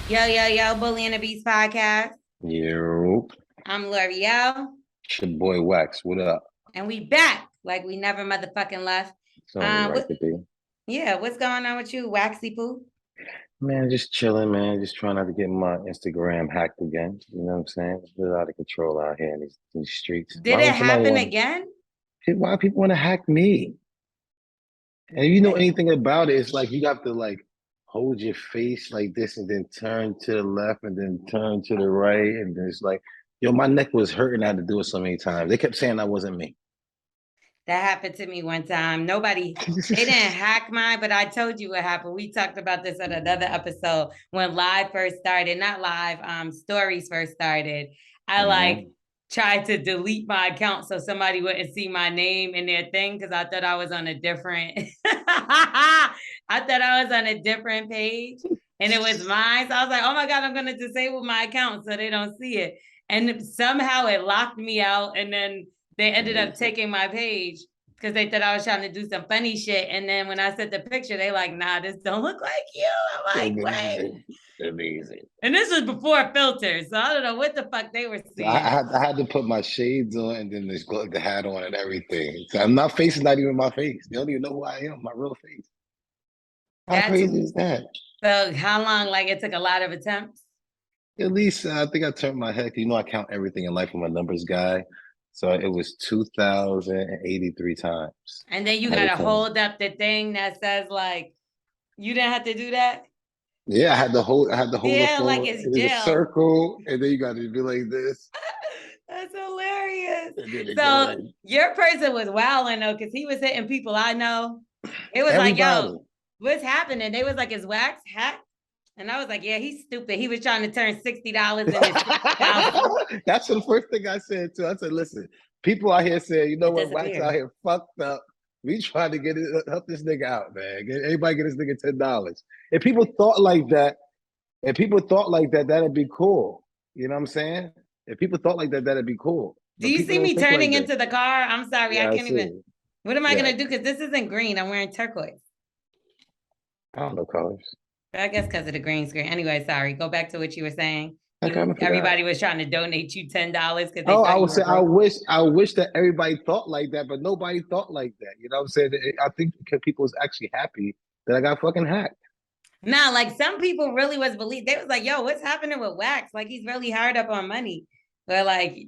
Yo, Bully and the Beast podcast. Yo, I'm L'Oreal, it's your boy Wax. What up? and we back like we never motherfucking left. It's only right What? to be. Yeah, what's going on with you, Waxy Poo? Man, just chilling, man. Just trying not to get my Instagram hacked again. You know what I'm saying? It's a little out of control out here in these streets. Did it happen again? Why people want to hack me? And if you know anything about it, it's like you have to like hold your face like this and then turn to the left and then turn to the right. And then it's like, yo, my neck was hurting. I had to do it so many times. They kept saying that wasn't me. That happened to me one time. They didn't hack mine, but I told you what happened. We talked about this in another episode when live first started, not live, stories first started. I like tried to delete my account so somebody wouldn't see my name in their thing because I thought I was on a different I thought I was on a different page and it was mine. So I was like, oh my God, I'm gonna disable my account so they don't see it. And somehow it locked me out and then they ended up taking my page because they thought I was trying to do some funny shit. And then when I sent the picture, they like, nah, this don't look like you. I'm like, wait. Amazing. And this was before filters. So I don't know what the fuck they were seeing. I had to put my shades on and then the hat on and everything. So I'm not facing not even my face. They don't even know who I am, my real face. How crazy is that? So how long? Like it took a lot of attempts? At least I think I turned my head. You know, I count everything in life. I'm a numbers guy. So it was 2,083 times. And then you gotta hold up the thing that says like you didn't have to do that. Yeah, I had to hold the phone like it's in a circle, and then you got to be like this. That's hilarious. So your person was wilding though, because he was hitting people I know. It was like, yo, what's happening? They was like, is Wax hacked? And I was like, yeah, he's stupid. He was trying to turn $60 into $60,000. That's the first thing I said too. I said, listen, people out here saying, you know what, Wax out here fucked up. We trying to help this nigga out, man. Everybody get this nigga $10. If people thought like that, that'd be cool. You know what I'm saying? If people thought like that, that'd be cool. Do you see me turning into the car? I'm sorry, yeah, I can't even. What am I gonna do? Because this isn't green. I'm wearing turquoise. I don't know colors. I guess because of the green screen. Anyway, sorry. Go back to what you were saying. Everybody was trying to donate you $10 because I would say I wish that everybody thought like that, but nobody thought like that. You know what I'm saying? I think people was actually happy that I got fucking hacked. Nah, like some people really was believe they was like, yo, what's happening with Wax? Like he's really hard up on money. But like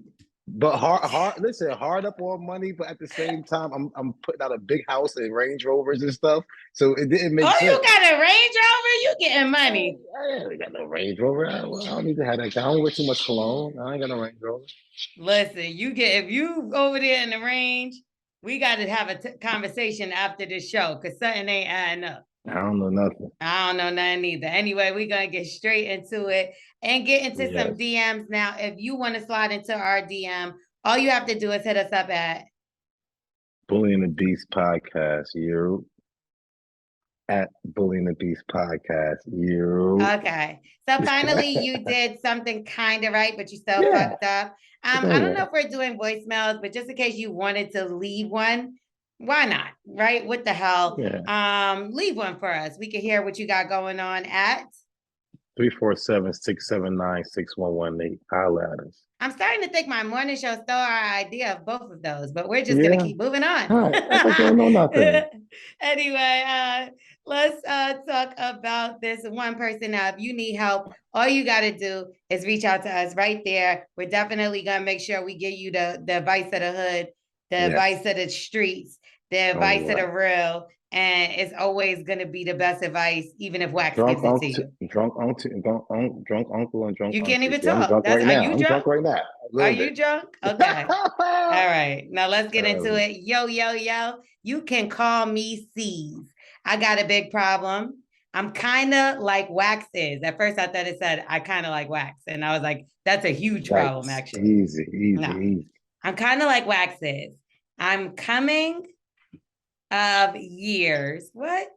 hard up on money, but at the same time, I'm putting out a big house and Range Rovers and stuff. So it didn't make sense. Oh, you got a Range Rover? You getting money. I got no Range Rover. I don't need to have that. I don't wear too much cologne. I ain't got no Range Rover. Listen, if you over there in the range, we got to have a conversation after this show because something ain't adding up. I don't know nothing. I don't know nothing either. Anyway, we're going to get straight into it and get into some DMs now. If you want to slide into our DM, all you have to do is hit us up at Bully and the Beast podcast. You at Bully and the Beast podcast. You okay? So finally, you did something kind of right, but you still fucked up. I don't know if we're doing voicemails, but just in case you wanted to leave one, why not? Right? What the hell? Yeah. Leave one for us. We can hear what you got going on at 347-679-6118. Holla at us. I'm starting to think my morning show stole our idea of both of those, but we're just gonna keep moving on. All right. I don't know nothing. Anyway, let's talk about this one person. Now, if you need help, all you got to do is reach out to us right there. We're definitely gonna make sure we give you the advice of the hood, the advice of the streets, the advice of the real. And it's always going to be the best advice, even if Wax gives it to you. Drunk uncle and drunk. You can't even talk. I'm drunk right now. Are you drunk? Okay. All right. Now let's get into it. Yo. You can call me C's. I got a big problem. I'm kind of like Wax is. At first, I thought it said I kind of like Wax, and I was like, that's a huge problem, actually. Easy. I'm kind of like Wax is. I'm coming of years. What?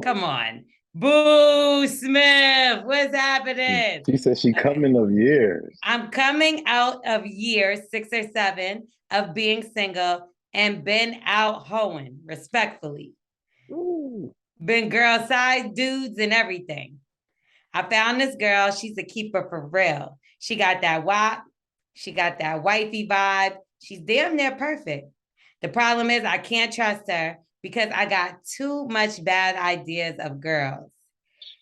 Come on. Boo Smith. What's happening? She said she coming of years. I'm coming out of years 6 or 7 of being single and been out hoeing, respectfully. Ooh. Been girl side dudes and everything. I found this girl. She's a keeper for real. She got that WAP. She got that wifey vibe. She's damn near perfect. The problem is I can't trust her because I got too much bad ideas of girls.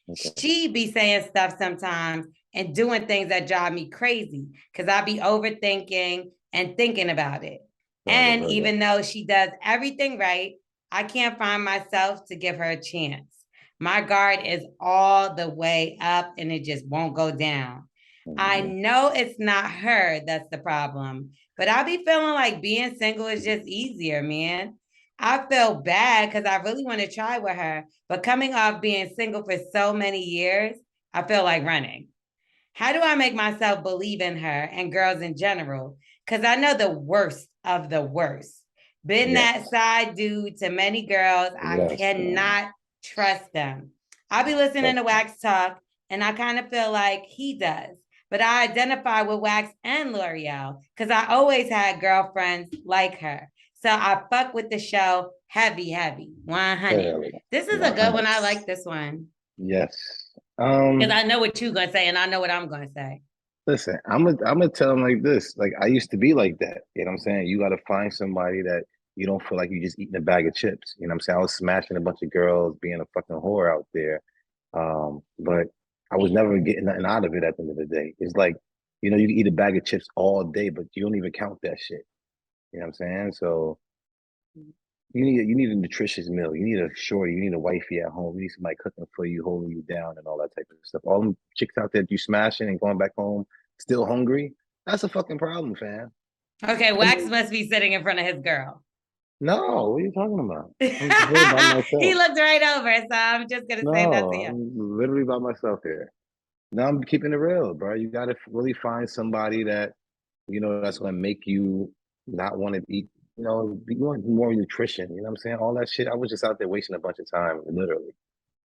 Okay. She be saying stuff sometimes and doing things that drive me crazy because I be overthinking and thinking about it. And even though she does everything right, I can't find myself to give her a chance. My guard is all the way up and it just won't go down. I know it's not her that's the problem, but I be feeling like being single is just easier, man. I feel bad because I really want to try with her, but coming off being single for so many years, I feel like running. How do I make myself believe in her and girls in general? Because I know the worst of the worst. Been that side dude to many girls. I cannot trust them. I'll be listening to Wax talk, and I kind of feel like he does. But I identify with Wax and L'Oreal because I always had girlfriends like her. So I fuck with the show heavy, 100. This is a good one. I like this one. Yes. Because I know what you're gonna say, and I know what I'm gonna say. Listen, I'm gonna tell them like this. Like I used to be like that. You know what I'm saying? You gotta find somebody that you don't feel like you're just eating a bag of chips. You know what I'm saying? I was smashing a bunch of girls, being a fucking whore out there. But I was never getting nothing out of it at the end of the day. It's like, you know, you can eat a bag of chips all day, but you don't even count that shit. You know what I'm saying? So you need a nutritious meal. You need a shorty. You need a wifey at home. You need somebody cooking for you, holding you down, and all that type of stuff. All them chicks out there you smashing and going back home still hungry. That's a fucking problem, fam. Okay, Wax must be sitting in front of his girl. No, what are you talking about? He looked right over, so I'm just gonna say that to you. I'm literally by myself here. No, I'm keeping it real, bro. You gotta really find somebody that you know that's gonna make you not want to eat. You know, you want more nutrition. You know what I'm saying? All that shit. I was just out there wasting a bunch of time, literally.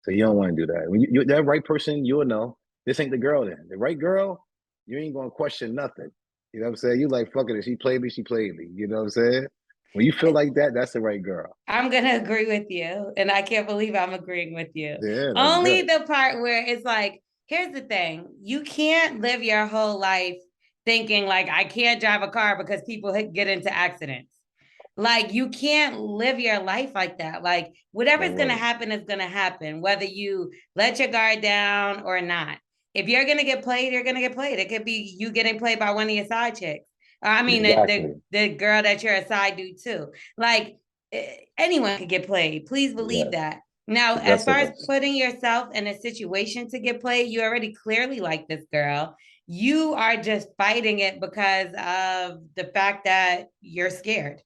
So you don't want to do that. When you're that right person, you'll know this ain't the girl. Then the right girl, you ain't gonna question nothing. You know what I'm saying? You like fucking it. She played me. She played me. You know what I'm saying? When you feel like that, that's the right girl. I'm gonna agree with you, and I can't believe I'm agreeing with you. Yeah, only good. The part where it's like, here's the thing: you can't live your whole life thinking like I can't drive a car because people get into accidents. Like you can't live your life like that. Like whatever's going to happen is going to happen, whether you let your guard down or not. If you're going to get played, you're going to get played. It could be you getting played by one of your side chicks. I mean, exactly. the girl that you're a side dude too. Like anyone could get played. Please believe that. Now, as far as putting yourself in a situation to get played, you already clearly like this girl. You are just fighting it because of the fact that you're scared.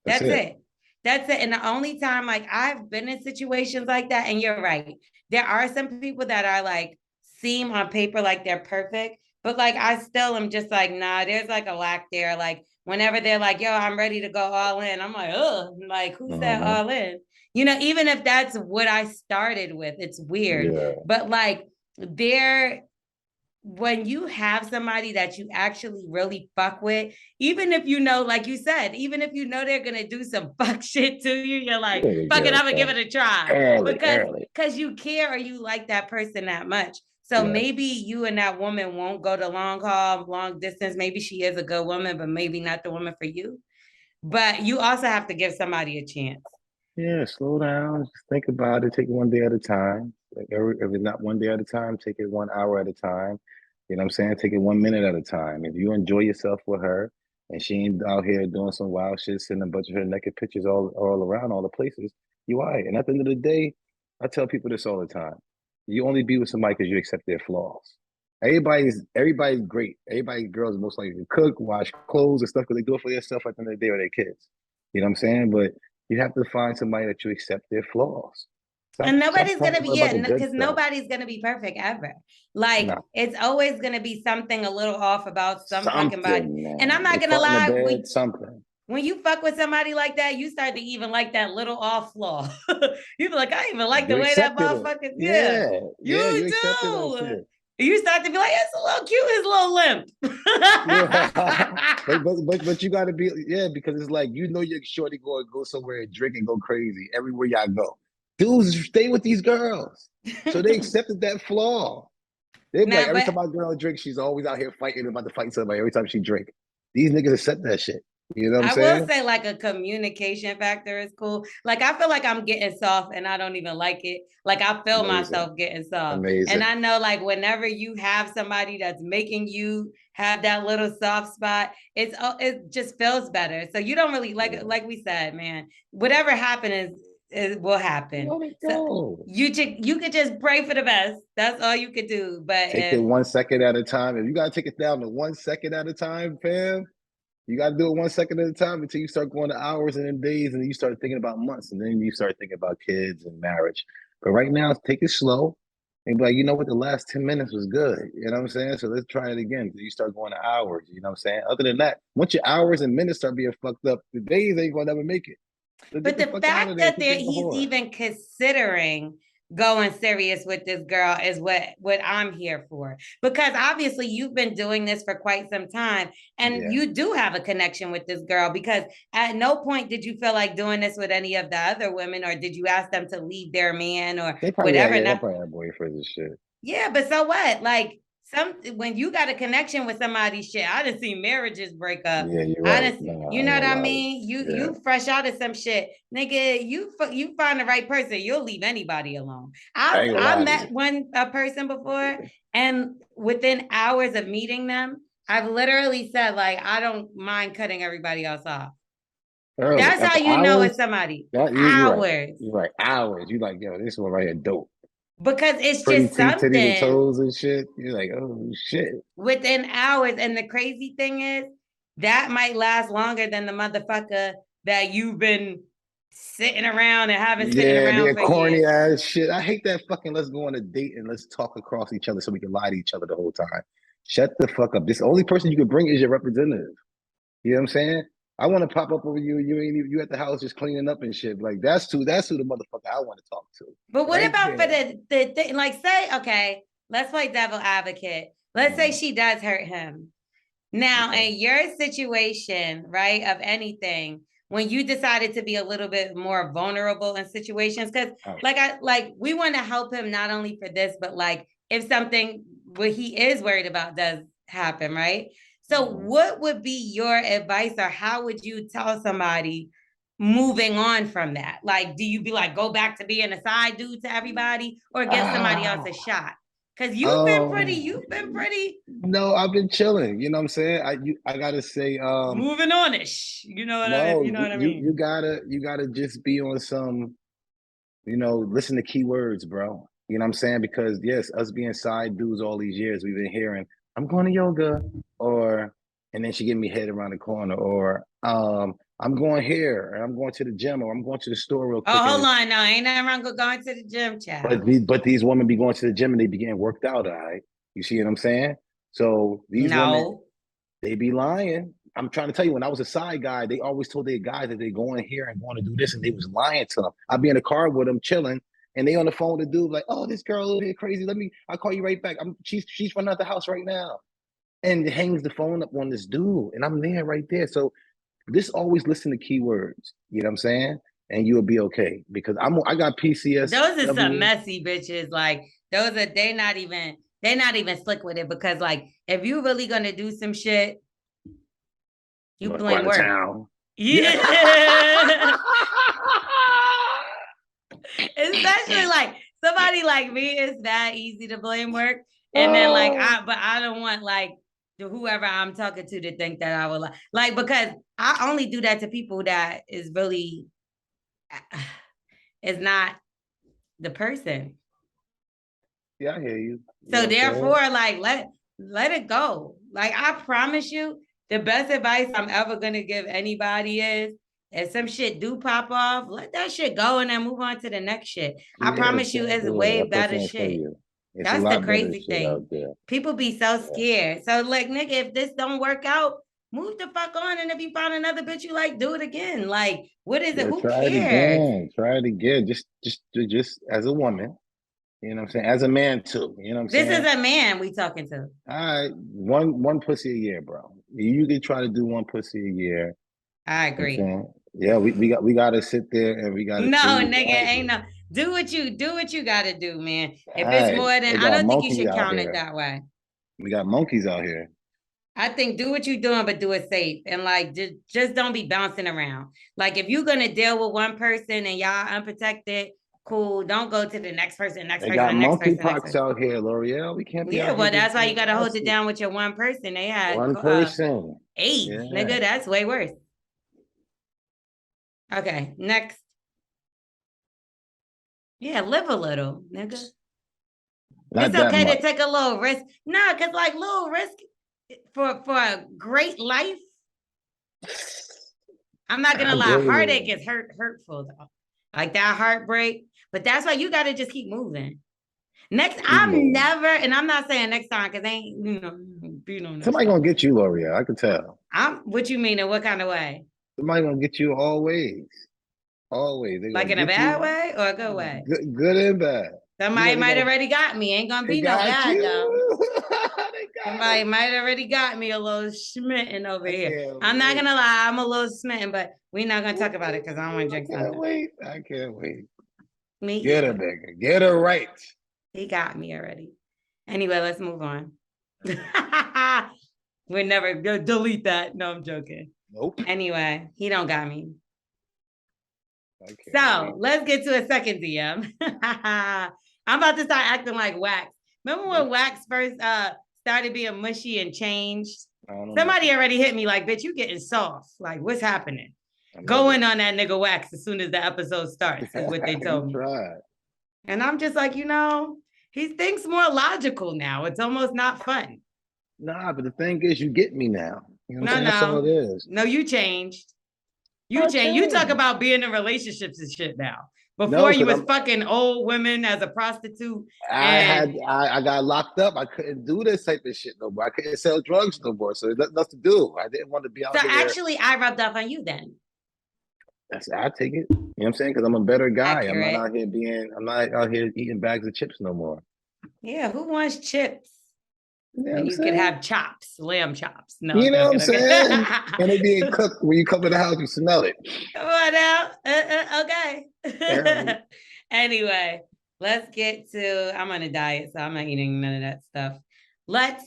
That's it. That's it. And the only time, like, I've been in situations like that, and you're right. There are some people that are like, seem on paper like they're perfect, but like, I still am just like, nah, there's like a lack there. Like, whenever they're like, yo, I'm ready to go all in, I'm like, oh, like, who said all in? You know, even if that's what I started with, it's weird. Yeah. But like, when you have somebody that you actually really fuck with, even if you know, like you said, even if you know they're gonna do some fuck shit to you, you're like, fuck it, I'm gonna give it a try. Because you care or you like that person that much. So maybe you and that woman won't go to long haul, long distance. Maybe she is a good woman, but maybe not the woman for you. But you also have to give somebody a chance. Yeah, slow down. Just think about it. Take it one day at a time. Like if it's not one day at a time, take it 1 hour at a time. You know what I'm saying? Take it 1 minute at a time. If you enjoy yourself with her and she ain't out here doing some wild shit, sending a bunch of her naked pictures all around all the places, you all right. And at the end of the day, I tell people this all the time. You only be with somebody because you accept their flaws. Everybody's great. Everybody's girls most likely to cook, wash clothes and stuff because they do it for themselves at the end of the day or their kids. You know what I'm saying? But you have to find somebody that you accept their flaws. And nobody's going to be, because nobody's going to be perfect ever. Like, it's always going to be something a little off about some fucking body. Man. And I'm not going to lie. When you fuck with somebody like that, you start to even like that little off flaw. You be like, I even like the way that motherfucker. Yeah. You do. You start to be like, it's a little cute, his little limp. but you gotta be, because it's like, you know, you're shorty go somewhere and drink and go crazy everywhere y'all go. Dudes stay with these girls. So they accepted that flaw. They be like, Nah, every time but my girl drinks, she's always out here fighting about to fight somebody every time she drink. These niggas accept that shit. You know what I'm I will saying? say like a communication factor is cool. Like I feel like I'm getting soft and I don't even like it. Like I feel Amazing. myself getting soft. And Amazing. I know like whenever you have somebody that's making you have that little soft spot, it just feels better. So you don't really like we said, man, whatever happens is will happen. Let it So go. you could just pray for the best. That's all you could do. But Take it 1 second at a time. If you gotta take it down to 1 second at a time, fam, you gotta do it 1 second at a time until you start going to hours and then days, and then you start thinking about months, and then you start thinking about kids and marriage. But right now, take it slow and be like, you know what, the last 10 minutes was good. You know what I'm saying? So let's try it again. You start going to hours. You know what I'm saying? Other than that, once your hours and minutes start being fucked up, the days ain't gonna never make it. So get But the the fuck out of fact there. that Quit being a he's whore. even considering going serious with this girl is what I'm here for. Because obviously you've been doing this for quite some time and you do have a connection with this girl because at no point did you feel like doing this with any of the other women or did you ask them to leave their man or They probably whatever? they probably have boyfriends and shit. Yeah, but so what? Like when you got a connection with somebody, shit, I done seen marriages break up. Yeah, you're I right. done, No, you I know ain't what gonna I lie. mean? Yeah. You fresh out of some shit, nigga. You find the right person, you'll leave anybody alone. I met a person before, and within hours of meeting them, I've literally said like I don't mind cutting everybody else off. Early. That's how After you know hours, it's somebody. you're right. Hours. You're right. Hours. You like, yo, this one right here dope. Because it's Pretty just teeth, titties, and something toes and shit. You're like, oh shit. within hours. And the crazy thing is, that might last longer than the motherfucker that you've been sitting around and haven't sitting around They're for corny years. ass shit. I hate that fucking let's go on a date and let's talk across each other so we can lie to each other the whole time. Shut the fuck up. This only person you can bring is your representative. You know what I'm saying? I want to pop up over you. You ain't even you at the house just cleaning up and shit. Like that's who the motherfucker I want to talk to. But what Right about for there. the thing? Like, say, okay, let's play devil advocate. Let's say she does hurt him. Now, in your situation, right, of anything, when you decided to be a little bit more vulnerable in situations, because we want to help him not only for this, but like if something what he is worried about does happen, right? So, what would be your advice, or how would you tell somebody moving on from that? Like, do you be like, go back to being a side dude to everybody, or give somebody else a shot? Because you've been pretty. No, I've been chilling. You know what I'm saying? I gotta say, moving on ish. You know what no, I mean? you gotta just be on some, listen to keywords, bro. You know what I'm saying? Because yes, us being side dudes all these years, we've been hearing, I'm going to yoga, and then she give me head around the corner, or I'm going here, and I'm going to the gym, or I'm going to the store real quick. Oh, hold on, no, ain't nothing wrong with going to the gym, child. But these women be going to the gym and they be getting worked out, all right? You see what I'm saying? So these women, they be lying. I'm trying to tell you, when I was a side guy, they always told their guys that they going here and going to do this, and they was lying to them. I'd be in the car with them chilling, and they on the phone with the dude like, "Oh, this girl over here crazy. I'll call you right back. She's running out the house right now," and hangs the phone up on this dude, and I'm there right there. So this always listen to keywords. You know what I'm saying? And you'll be okay because I got PCS. Those are some messy bitches. Like those are they're not even slick with it because like if you really gonna do some shit, you blame work. Town. Yeah. Especially like somebody like me, it's that easy to blame work. And then I don't want like whoever I'm talking to think that I will because I only do that to people that is really is not the person. Yeah, I hear you. So therefore, like let it go. Like I promise you, the best advice I'm ever gonna give anybody is if some shit do pop off, let that shit go and then move on to the next shit. I promise you, it's way better shit. That's the crazy thing. People be so scared. So like, nigga, if this don't work out, move the fuck on. And if you find another bitch you like, do it again. Like, what is it? Who cares? Try it again. Just as a woman. You know what I'm saying? As a man too. You know what I'm saying? This is a man we talking to. All right. One pussy a year, bro. You can try to do one pussy a year. I agree. Yeah, we gotta sit there and we gotta no, nigga, ain't no. Do what you gotta do, man. If it's Hey, more than, we I got don't think you monkeys should out count it here. that way. We got monkeys out here. I think do what you're doing, but do it safe. And like just don't be bouncing around. Like if you're gonna deal with one person and y'all unprotected, cool. Don't go to the next person, They got monkey pox out here, L'Oreal. We can't be Yeah, out here well, just that's why you being gotta hold it nasty. down with your one person. They had One person. AIDS, Yeah. nigga. That's way worse. Okay, next. Yeah, live a little, nigga. Not It's that okay much. to take a little risk. Nah, because like little risk for a great life. I'm not gonna lie, heartache is hurtful though. Like that heartbreak. But that's why you gotta just keep moving. Next, I'm never, and I'm not saying next time because ain't Somebody gonna get you, L'Oreal. I can tell. What you mean in what kind of way? Somebody gonna get you always. Always. They Like gonna in a get bad you way or a good way? good and bad. Somebody might already got me. Ain't gonna They be no got bad you. though. They got Somebody it. might already got me a little smitten over here. I'm not Wait. gonna lie, I'm a little smitten, but we're not gonna talk about it because I don't want to drink I something. I can't wait. Me Get either. her, nigga. Get her right. He got me already. Anyway, let's move on. We're never gonna delete that. No, I'm joking. Nope. Anyway, he don't got me. So let's get to a second DM. I'm about to start acting like Wax. Remember when Wax first started being mushy and changed? Somebody already hit me like, bitch, you getting soft. Like, what's happening? Going on that nigga Wax as soon as the episode starts is what they told me. And I'm just like, he thinks more logical now. It's almost not fun. Nah, but the thing is, you get me now. You know what I'm saying? No. That's all it is. No, you changed. You changed. You talk about being in relationships and shit now. Before you was fucking old women as a prostitute. I got locked up. I couldn't do this type of shit no more. I couldn't sell drugs no more. So there's nothing to do. I didn't want to be out there. So actually, I rubbed off on you then. I take it. You know what I'm saying? Because I'm a better guy. Accurate. I'm not out here eating bags of chips no more. Yeah, who wants chips? You could have chops, lamb chops. No, you know what I'm saying? And it being cooked when you come to the house, you smell it. What out? Okay. Anyway, let's get to. I'm on a diet, so I'm not eating none of that stuff. Let's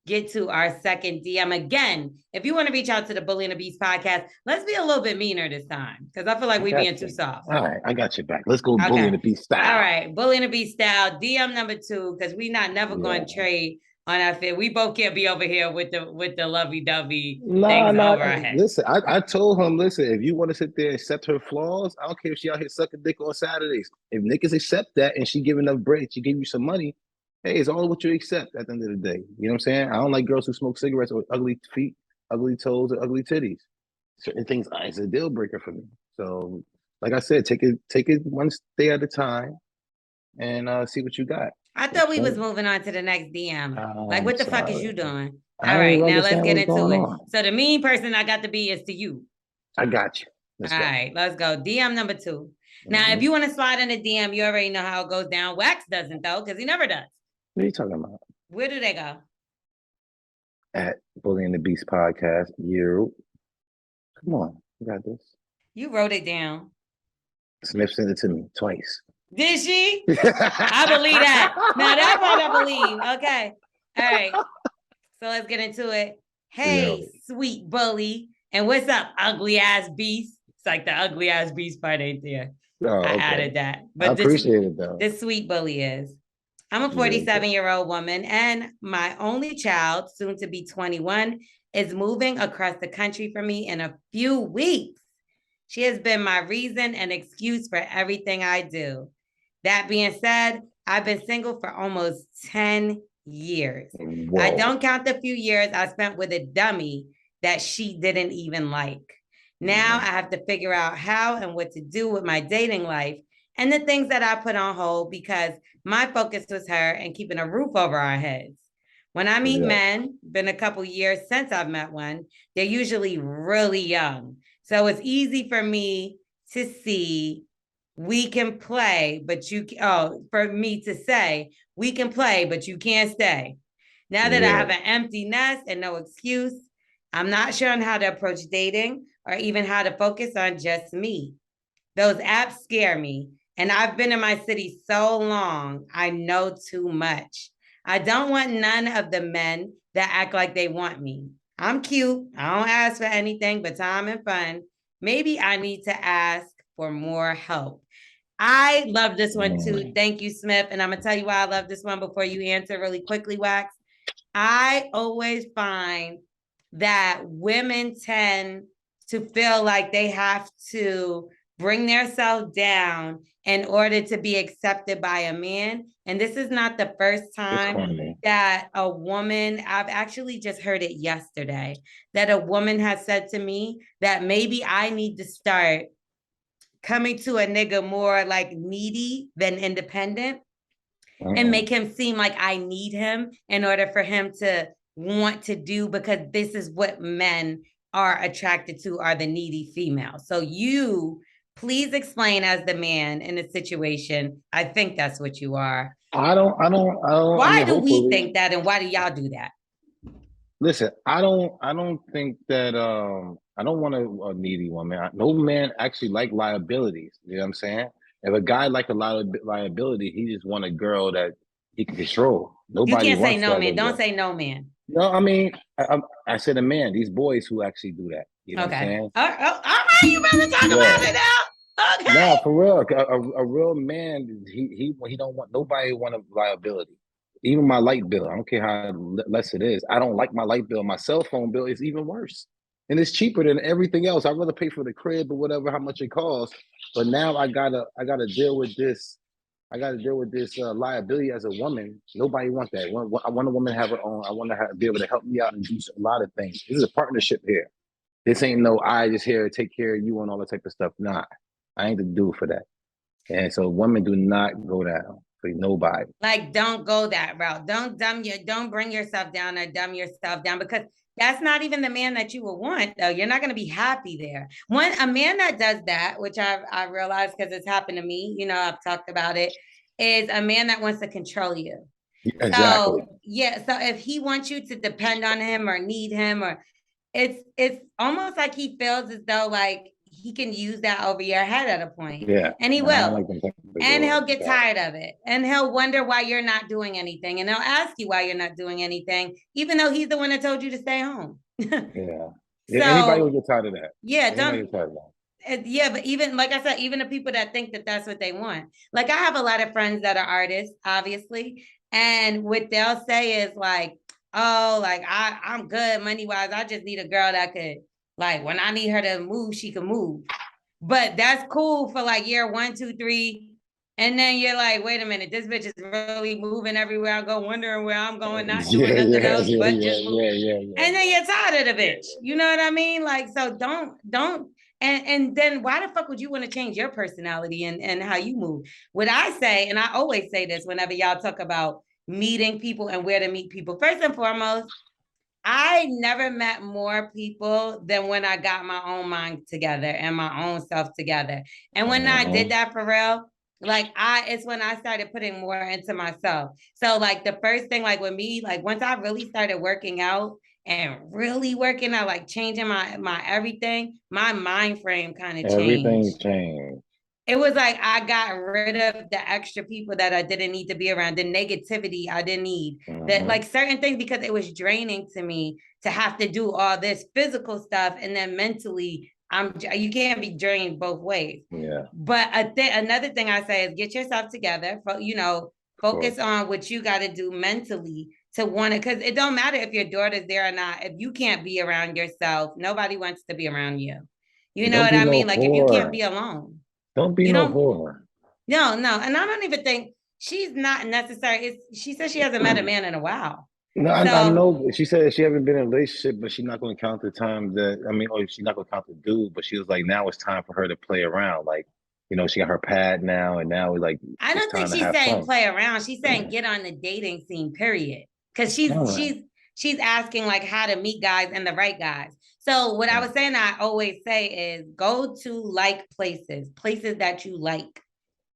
get to our second DM again. If you want to reach out to the Bully and the Beast podcast, let's be a little bit meaner this time because I feel like we're being too soft. All right, I got your back. Let's go Bully and the Beast style. All right, Bully and the Beast style. DM number 2 because we're never going to trade on our fit. We both can't be over here with the lovey-dovey things over our head. Listen, I told him, listen, if you want to sit there and accept her flaws, I don't care if she out here sucking dick on Saturdays. If niggas accept that and she giving up bread, she give you some money, hey, it's all what you accept at the end of the day. You know what I'm saying? I don't like girls who smoke cigarettes with ugly feet, ugly toes, or ugly titties. Certain things is a deal breaker for me. So, like I said, take it one day at a time and see what you got. I thought we was moving on to the next DM. Like, what the fuck is you doing? All right, now let's get into it. So the mean person I got to be is to you. I got you. All right, let's go. DM number 2. Now, if you want to slide in a DM, you already know how it goes down. Wax doesn't, though, because he never does. What are you talking about? Where do they go? At Bully and the Beast podcast. You. Come on. You got this. You wrote it down. Smith sent it to me twice. Did she? I believe that. Now that part I believe. Okay. All right. So let's get into it. Hey, sweet bully. And what's up, ugly ass beast? It's like the ugly ass beast part ain't there. I added that. But I appreciate it though. This sweet bully is. I'm a 47-year-old woman, and my only child, soon to be 21, is moving across the country from me in a few weeks. She has been my reason and excuse for everything I do. That being said, I've been single for almost 10 years. Whoa. I don't count the few years I spent with a dummy that she didn't even like. Now I have to figure out how and what to do with my dating life and the things that I put on hold because my focus was her and keeping a roof over our heads. When I meet men, been a couple years since I've met one, they're usually really young. So it's easy for me to see we can play, but for me to say we can play, but you can't stay. Now that I have an empty nest and no excuse, I'm not sure on how to approach dating or even how to focus on just me. Those apps scare me. And I've been in my city so long, I know too much. I don't want none of the men that act like they want me. I'm cute. I don't ask for anything but time and fun. Maybe I need to ask for more help. I love this one too. Thank you, Smith. And I'm going to tell you why I love this one before you answer really quickly, Wax. I always find that women tend to feel like they have to bring themselves down in order to be accepted by a man. And this is not the first time that a woman, I've actually just heard it yesterday, that a woman has said to me that maybe I need to start coming to a nigga more like needy than independent and make him seem like I need him in order for him to want to do, because this is what men are attracted to, are the needy females. So you please explain as the man in a situation. I think that's what you are. I don't. Why do we think that, and why do y'all do that? Listen, I don't think that. I don't want a needy woman. No man actually like liabilities. You know what I'm saying? If a guy like a lot of liability, he just want a girl that he can control. Nobody you can't wants say no that man. Don't say no man. No, I mean, I said a man. These boys who actually do that. You know what I'm saying? All right, you better talk about it now. Okay. No, for real. A real man, he don't want nobody want a liability. Even my light bill, I don't care how less it is. I don't like my light bill. My cell phone bill is even worse, and it's cheaper than everything else. I'd rather pay for the crib or whatever, how much it costs. But now I gotta deal with this. I got to deal with this liability as a woman. Nobody wants that. I want a woman to have her own. I want to be able to help me out and do a lot of things. This is a partnership here. This ain't no I just here to take care of you and all that type of stuff. Nah, I ain't the dude for that. And so women do not go down for nobody. Like, don't go that route. Don't bring yourself down or dumb yourself down, because that's not even the man that you will want, though. You're not going to be happy there. A man that does that, which I realized because it's happened to me, you know, I've talked about it, is a man that wants to control you. Exactly. So, yeah. So if he wants you to depend on him or need him, or it's almost like he feels as though like he can use that over your head at a point. Yeah. And he will. And he'll get tired of it. And he'll wonder why you're not doing anything. And he'll ask you why you're not doing anything, even though he's the one that told you to stay home. Yeah. So, anybody will get tired of that. Yeah. Yeah, but even like I said, even the people that think that that's what they want. Like, I have a lot of friends that are artists, obviously. And what they'll say is like, oh, like I'm good money wise. I just need a girl that could, like, when I need her to move, she can move. But that's cool for like year 1, 2, 3. And then you're like, wait a minute, this bitch is really moving everywhere I go, wondering where I'm going, not doing nothing else but just moving. And then you're tired of the bitch. You know what I mean? Like, so don't. And then why the fuck would you want to change your personality and how you move? What I say, and I always say this whenever y'all talk about meeting people and where to meet people. First and foremost, I never met more people than when I got my own mind together and my own self together. And when I did that for real, like it's when I started putting more into myself. So like the first thing, like with me, like once I really started working out and really working out, like changing my everything, my mind frame kind of changed. Everything changed. It was like I got rid of the extra people that I didn't need to be around, the negativity I didn't need, that like certain things, because it was draining to me to have to do all this physical stuff, and then mentally you can't be drained both ways. Yeah. But another thing I say is get yourself together. Focus on what you got to do mentally to want it, because it don't matter if your daughter's there or not. If you can't be around yourself, nobody wants to be around you. You know what I mean? Like if you can't be alone. Don't be no whore. No. And I don't even think she's not necessary. She says she hasn't met a man in a while. No, I know. She said she hasn't been in a relationship, but she's not going to count the time she's not going to count the dude, but she was like, now it's time for her to play around. Like, you know, she got her pad now, and now like, I don't think she's saying play around. She's saying get on the dating scene, period. Because she's asking like how to meet guys and the right guys. So what I was saying, I always say is go to like places that you like.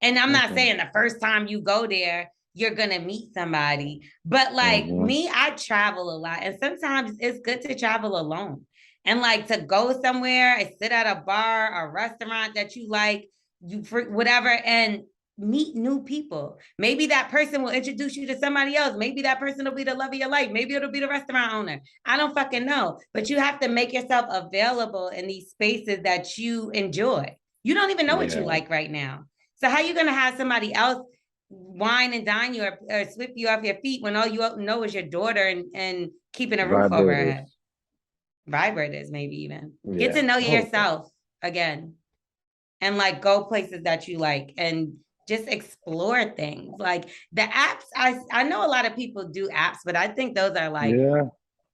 And I'm not saying the first time you go there, you're going to meet somebody. But like me, I travel a lot. And sometimes it's good to travel alone. And like to go somewhere and sit at a bar or restaurant that you like, whatever, and meet new people. Maybe that person will introduce you to somebody else. Maybe that person will be the love of your life. Maybe it'll be the restaurant owner. I don't fucking know. But you have to make yourself available in these spaces that you enjoy. You don't even know what you like right now. So how are you going to have somebody else wine and dine you or sweep you off your feet when all you know is your daughter and keeping a roof over her head? Vibrators, maybe even. Get to know yourself again. And like go places that you like and just explore things. Like the apps, I know a lot of people do apps, but I think those are like,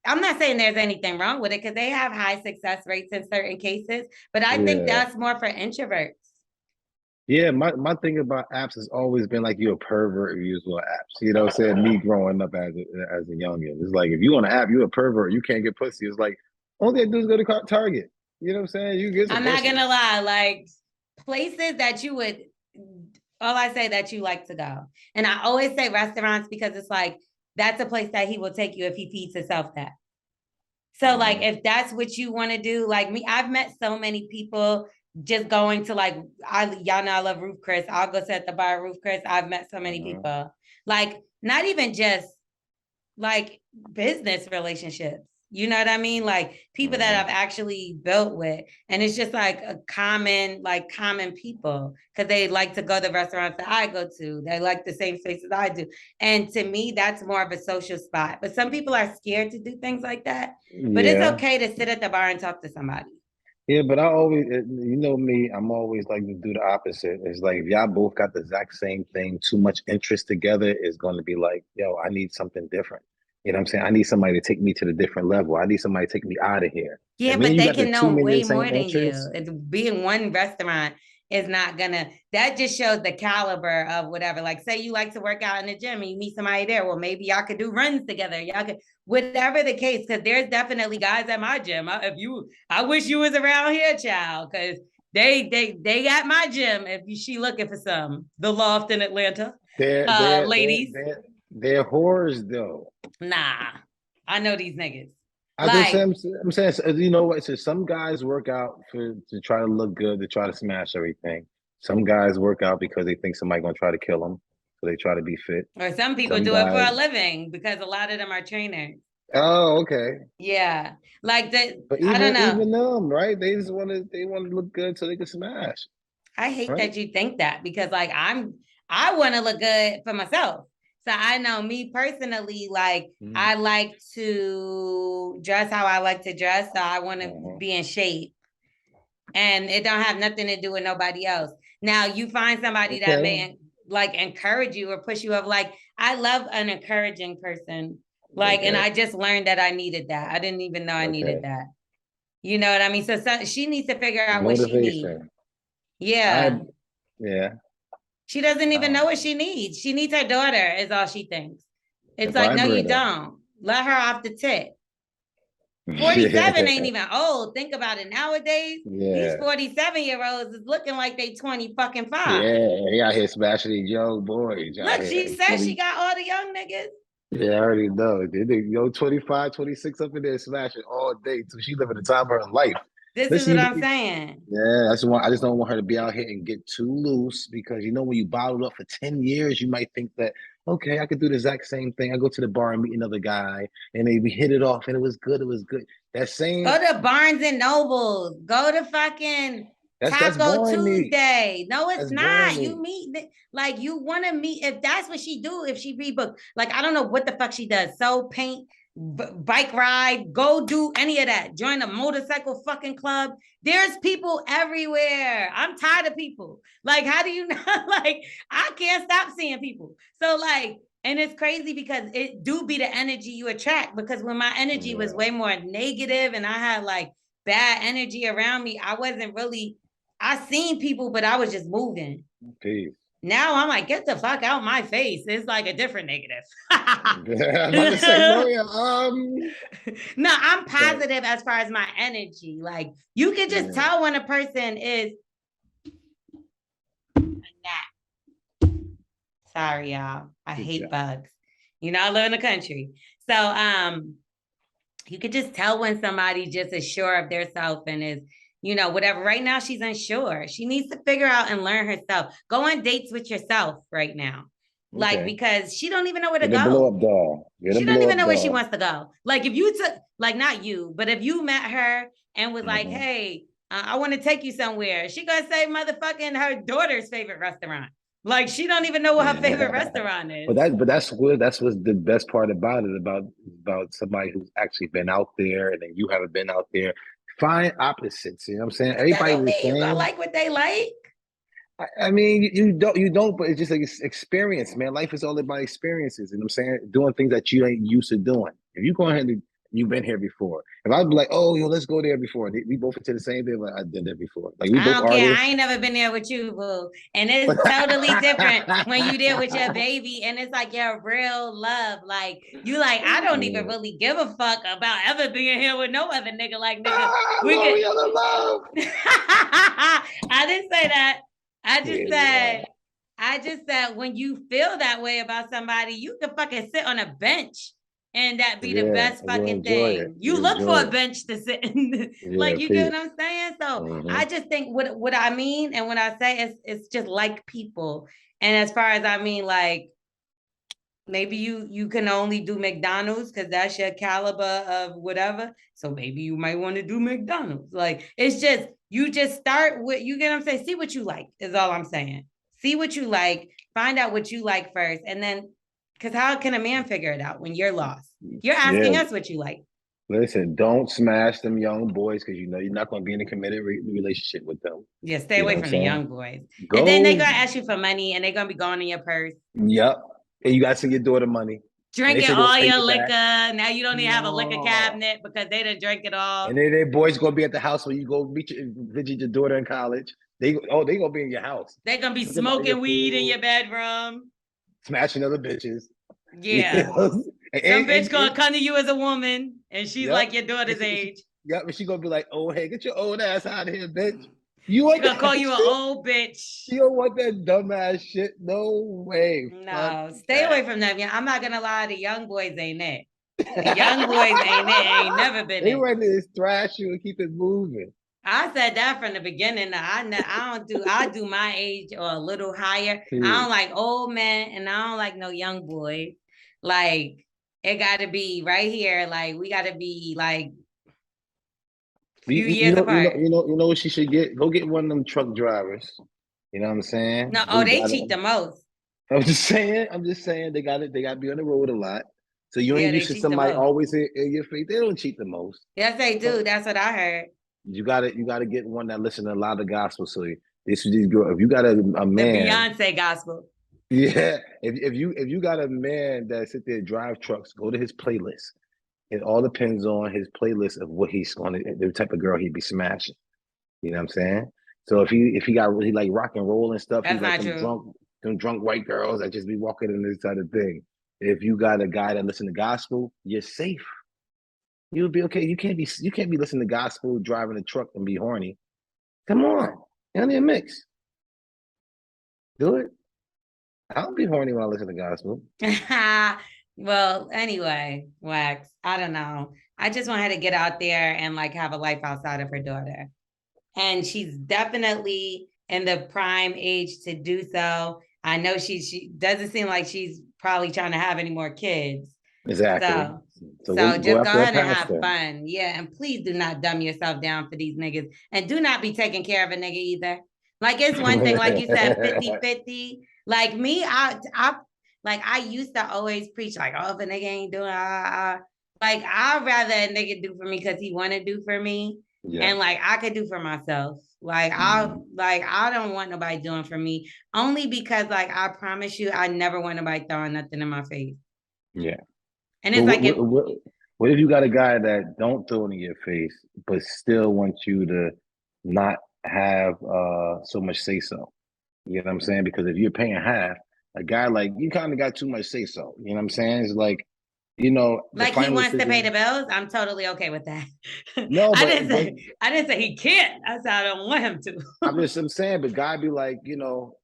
I'm not saying there's anything wrong with it because they have high success rates in certain cases, but I think that's more for introverts. Yeah, my thing about apps has always been like you're a pervert if you use apps. You know what I'm saying? Me growing up as a youngin. It's like if you on an app, you're a pervert, you can't get pussy. It's like all they do is go to Target. You know what I'm saying? You get some I'm not gonna lie, like places that you would all I say that you like to go. And I always say restaurants because it's like that's a place that he will take you if he feeds himself that. So like if that's what you want to do, like me, I've met so many people just going to like y'all know I love Roof Chris. I'll go sit at the bar Roof Chris. I've met so many people. Like not even just like business relationships. You know what I mean? Like people that I've actually built with. And it's just like a common people because they like to go to the restaurants that I go to. They like the same spaces I do. And to me, that's more of a social spot. But some people are scared to do things like that. But it's okay to sit at the bar and talk to somebody. Yeah, but I always, you know me, I'm always like to do the opposite. It's like if y'all both got the exact same thing, too much interest together is going to be like, yo, I need something different. You know what I'm saying? I need somebody to take me to the different level. I need somebody to take me out of here. Yeah, but they can know way more than you. It's being one restaurant is not gonna, that just shows the caliber of whatever. Like say you like to work out in the gym and you meet somebody there. Well, maybe y'all could do runs together. Y'all could, whatever the case, because there's definitely guys at my gym. I wish you was around here, child, because they got my gym if she looking for some. The Loft in Atlanta. Ladies. They're whores though. Nah, I know these niggas. I'm saying, you know what? So some guys work out to try to look good, to try to smash everything. Some guys work out because they think somebody's gonna try to kill them, so they try to be fit. Or some people do it for a living because a lot of them are trainers. Oh, okay. Yeah, like that. But I don't know. Even them, right? They want to look good so they can smash. I hate that you think that because like I want to look good for myself. So I know me personally, like I like to dress how I like to dress. So I want to be in shape. And it don't have nothing to do with nobody else. Now you find somebody that may like encourage you or push you up. Like I love an encouraging person. Like, and I just learned that I needed that. I didn't even know I needed that. You know what I mean? So she needs to figure out what she needs. Yeah. She doesn't even know what she needs. She needs her daughter is all she thinks. It's like, no, you don't. Let her off the tip. 47 ain't even old. Think about it nowadays. These 47-year-olds is looking like they 20 fucking 5. Yeah, he out here smashing these young boys. Look, she said she got all the young niggas. Yeah, I already know. They 25, 26 up in there smashing all day. So she living the time of her life. This is what I'm saying. Yeah, that's why I just don't want her to be out here and get too loose because you know when you bottle up for 10 years, you might think that, okay, I could do the exact same thing. I go to the bar and meet another guy and we hit it off and it was good. That same go to Barnes and Nobles. Go to fucking Taco Tuesday. No, it's not. You meet like you want to meet if that's what she do, if she read books. Like I don't know what the fuck she does. Sew, paint, bike ride, go do any of that. Join a motorcycle fucking club. There's people everywhere. I'm tired of people. Like, how do you not like I can't stop seeing people. So like, and it's crazy because it do be the energy you attract because when my energy was way more negative and I had like bad energy around me, I wasn't really I seen people, but I was just moving. Peace. Now I'm like, get the fuck out my face. It's like a different negative. No, I'm positive as far as my energy. Like you can just tell when a person is a gnat. Sorry, y'all. I hate bugs. You know, I live in the country. So you could just tell when somebody just is sure of their self and is you know, whatever. Right now, she's unsure. She needs to figure out and learn herself. Go on dates with yourself right now. Like, because she don't even know where to go. Blow up doll. She don't even know where she wants to go. Like, if you took, like, not you, but if you met her and was like, hey, I want to take you somewhere, she gonna say motherfucking her daughter's favorite restaurant. Like, she don't even know what her favorite restaurant is. But that's what's the best part about it, about somebody who's actually been out there and then you haven't been out there. Find opposites, you know what I'm saying? Everybody the same. You gonna like what they like. I mean, you don't, but it's just like experience, man. Life is all about experiences, you know what I'm saying? Doing things that you ain't used to doing. If you go ahead and you've been here before. If I'd be like, oh, yo, let's go there before. We both into the same thing, like I did that before. Like we I both don't care. I ain't never been there with you, boo. And it's totally different when you there with your baby, and it's like your real love. Like you, like I don't even really give a fuck about ever being here with no other nigga. Like nigga, we could. Love. I didn't say that. I just said when you feel that way about somebody, you can fucking sit on a bench and that be the best fucking thing. You look for a bench to sit in. Like, you get what I'm saying? So I just think what I mean and what I say is it's just like people. And as far as I mean, like, maybe you can only do McDonald's because that's your caliber of whatever. So maybe you might want to do McDonald's. Like, it's just, you just start with, you get what I'm saying? See what you like is all I'm saying. See what you like, find out what you like first. And then, because how can a man figure it out when you're lost? You're asking us what you like. Listen, don't smash them young boys because you know you're not going to be in a committed relationship with them. Yeah, stay away from the young boys. And then they're going to ask you for money and they're going to be going in your purse. Yep. And you got to send your daughter money. Drinking all your liquor. Now you don't even have a liquor cabinet because they done drink it all. And then their boys going to be at the house when you go visit your daughter in college. They going to be in your house. They're going to be smoking weed in your bedroom. Smashing other bitches. Yeah. You know? Some bitch going to come to you as a woman and she's like your daughter's age. Yep, and she going to be like, oh, hey, get your old ass out of here, bitch. She's going to call you an old bitch. You don't want that dumbass shit. No way. No, stay away from them. I'm not going to lie. The young boys ain't it. The young boys ain't it. Ain't never been They ready to thrash you and keep it moving. I said that from the beginning. I do my age or a little higher. I don't like old men and I don't like no young boys. Like, it got to be right here. Like, we got to be like few years apart. You know what she should get? Go get one of them truck drivers. You know what I'm saying? No, they cheat the most. I'm just saying they got to be on the road a lot. So you ain't used to somebody always in your face. They don't cheat the most. Yes, they do. That's what I heard. You gotta get one that listen to a lot of gospel. So this is these girl. If you got a man, the Beyonce gospel. Yeah, if you got a man that sit there drive trucks, go to his playlist. It all depends on his playlist of what he's going to, the type of girl he'd be smashing. You know what I'm saying? So if he got really like rock and roll and stuff, that's he's like them drunk white girls that just be walking in this type of thing. If you got a guy that listen to gospel, you're safe. You'll be okay. You can't be listening to gospel, driving a truck and be horny. Come on, you're in a mix. Do it. I don't be horny when I listen to gospel. Well, anyway, Wax, I don't know. I just want her to get out there and like have a life outside of her daughter. And she's definitely in the prime age to do so. I know she doesn't seem like she's probably trying to have any more kids. Exactly. So just go ahead and have fun. Yeah. And please do not dumb yourself down for these niggas. And do not be taking care of a nigga either. Like, it's one thing, like you said, 50-50. Like me, I used to always preach like, oh, if a nigga ain't doing, like, I'd rather a nigga do for me because he want to do for me. Yeah. And like, I could do for myself. Like, I don't want nobody doing for me only because like, I promise you, I never want nobody throwing nothing in my face. Yeah. And it's what if you got a guy that don't throw it in your face, but still wants you to not have so much say so? You know what I'm saying? Because if you're paying half, a guy like you kind of got too much say so. You know what I'm saying? It's like, you know, like he wants to pay the bills. I'm totally okay with that. No, but, I didn't say he can't. I said I don't want him to. I'm saying, but guy be like, you know,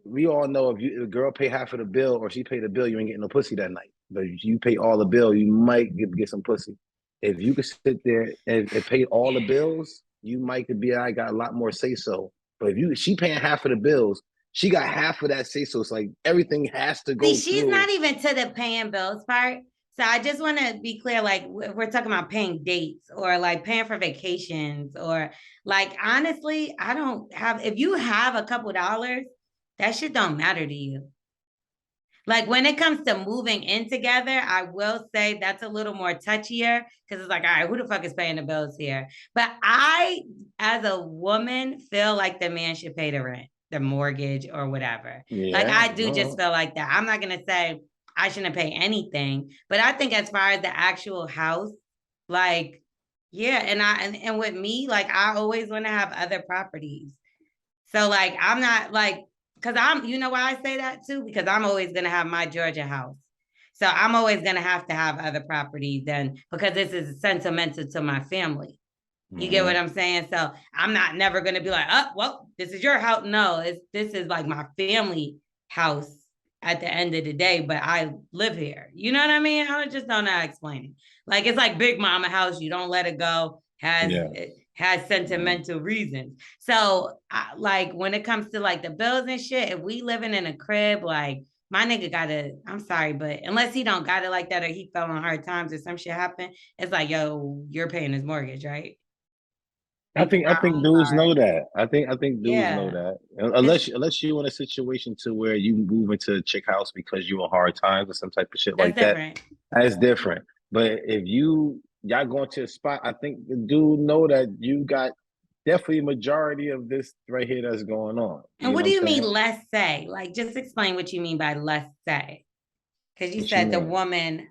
we all know if a girl pay half of the bill or she pay the bill, you ain't getting no pussy that night. But if you pay all the bill, you might get some pussy. If you could sit there and pay all the bills, you might could be, I got a lot more say so. But if she paying half of the bills, she got half of that say so. It's like everything has to go See, she's through. not even to the paying bills part. So I just want to be clear, like we're talking about paying dates or like paying for vacations or like honestly, I don't have, if you have a couple dollars, that shit don't matter to you. Like when it comes to moving in together, I will say that's a little more touchier because it's like, all right, who the fuck is paying the bills here? But I, as a woman, feel like the man should pay the rent, the mortgage, or whatever. Yeah, like I do just feel like that. I'm not gonna say I shouldn't pay anything, but I think as far as the actual house, like, yeah, and with me, like I always want to have other properties. So like I'm not like, because I'm, you know why I say that too? Because I'm always gonna have my Georgia house. So I'm always gonna have to have other properties then because this is sentimental to my family. You get what I'm saying? So I'm not never gonna be like, oh, well, this is your house. No, this is like my family house at the end of the day, but I live here. You know what I mean? I just don't know how to explain it. Like it's like Big Mama house, you don't let it go, has sentimental reasons. So like when it comes to like the bills and shit, if we living in a crib, like my nigga gotta, I'm sorry, but unless he don't got it like that or he fell on hard times or some shit happened, it's like, yo, you're paying his mortgage, right? I think dudes know that. I think dudes know that. Unless you're in a situation to where you move into a chick house because you on hard times or some type of shit like that. That's different. But if y'all going to a spot, I think the dude know that you got definitely a majority of this right here that's going on. And what do you mean less say? Like just explain what you mean by less say. Because you said the woman,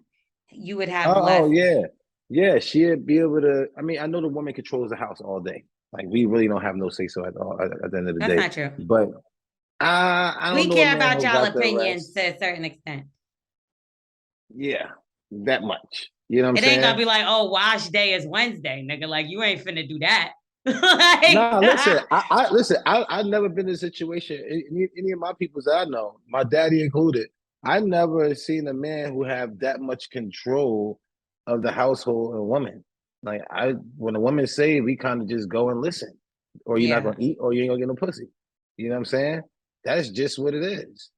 you would have less. Oh yeah. Yeah, she'd be able to. I mean, I know the woman controls the house all day. Like we really don't have no say so at all at the end of the day. That's not true. But I don't we know. We care about y'all opinions to a certain extent. Yeah, that much. You know what I'm saying? It ain't gonna be like, oh, wash day is Wednesday, nigga. Like you ain't finna do that. Like, nah, listen. Listen. I've never been in a situation. Any of my peoples that I know, my daddy included, I never seen a man who have that much control of the household and woman. Like when a woman say, we kind of just go and listen, or you're not gonna eat, or you ain't gonna get no pussy. You know what I'm saying? That's just what it is.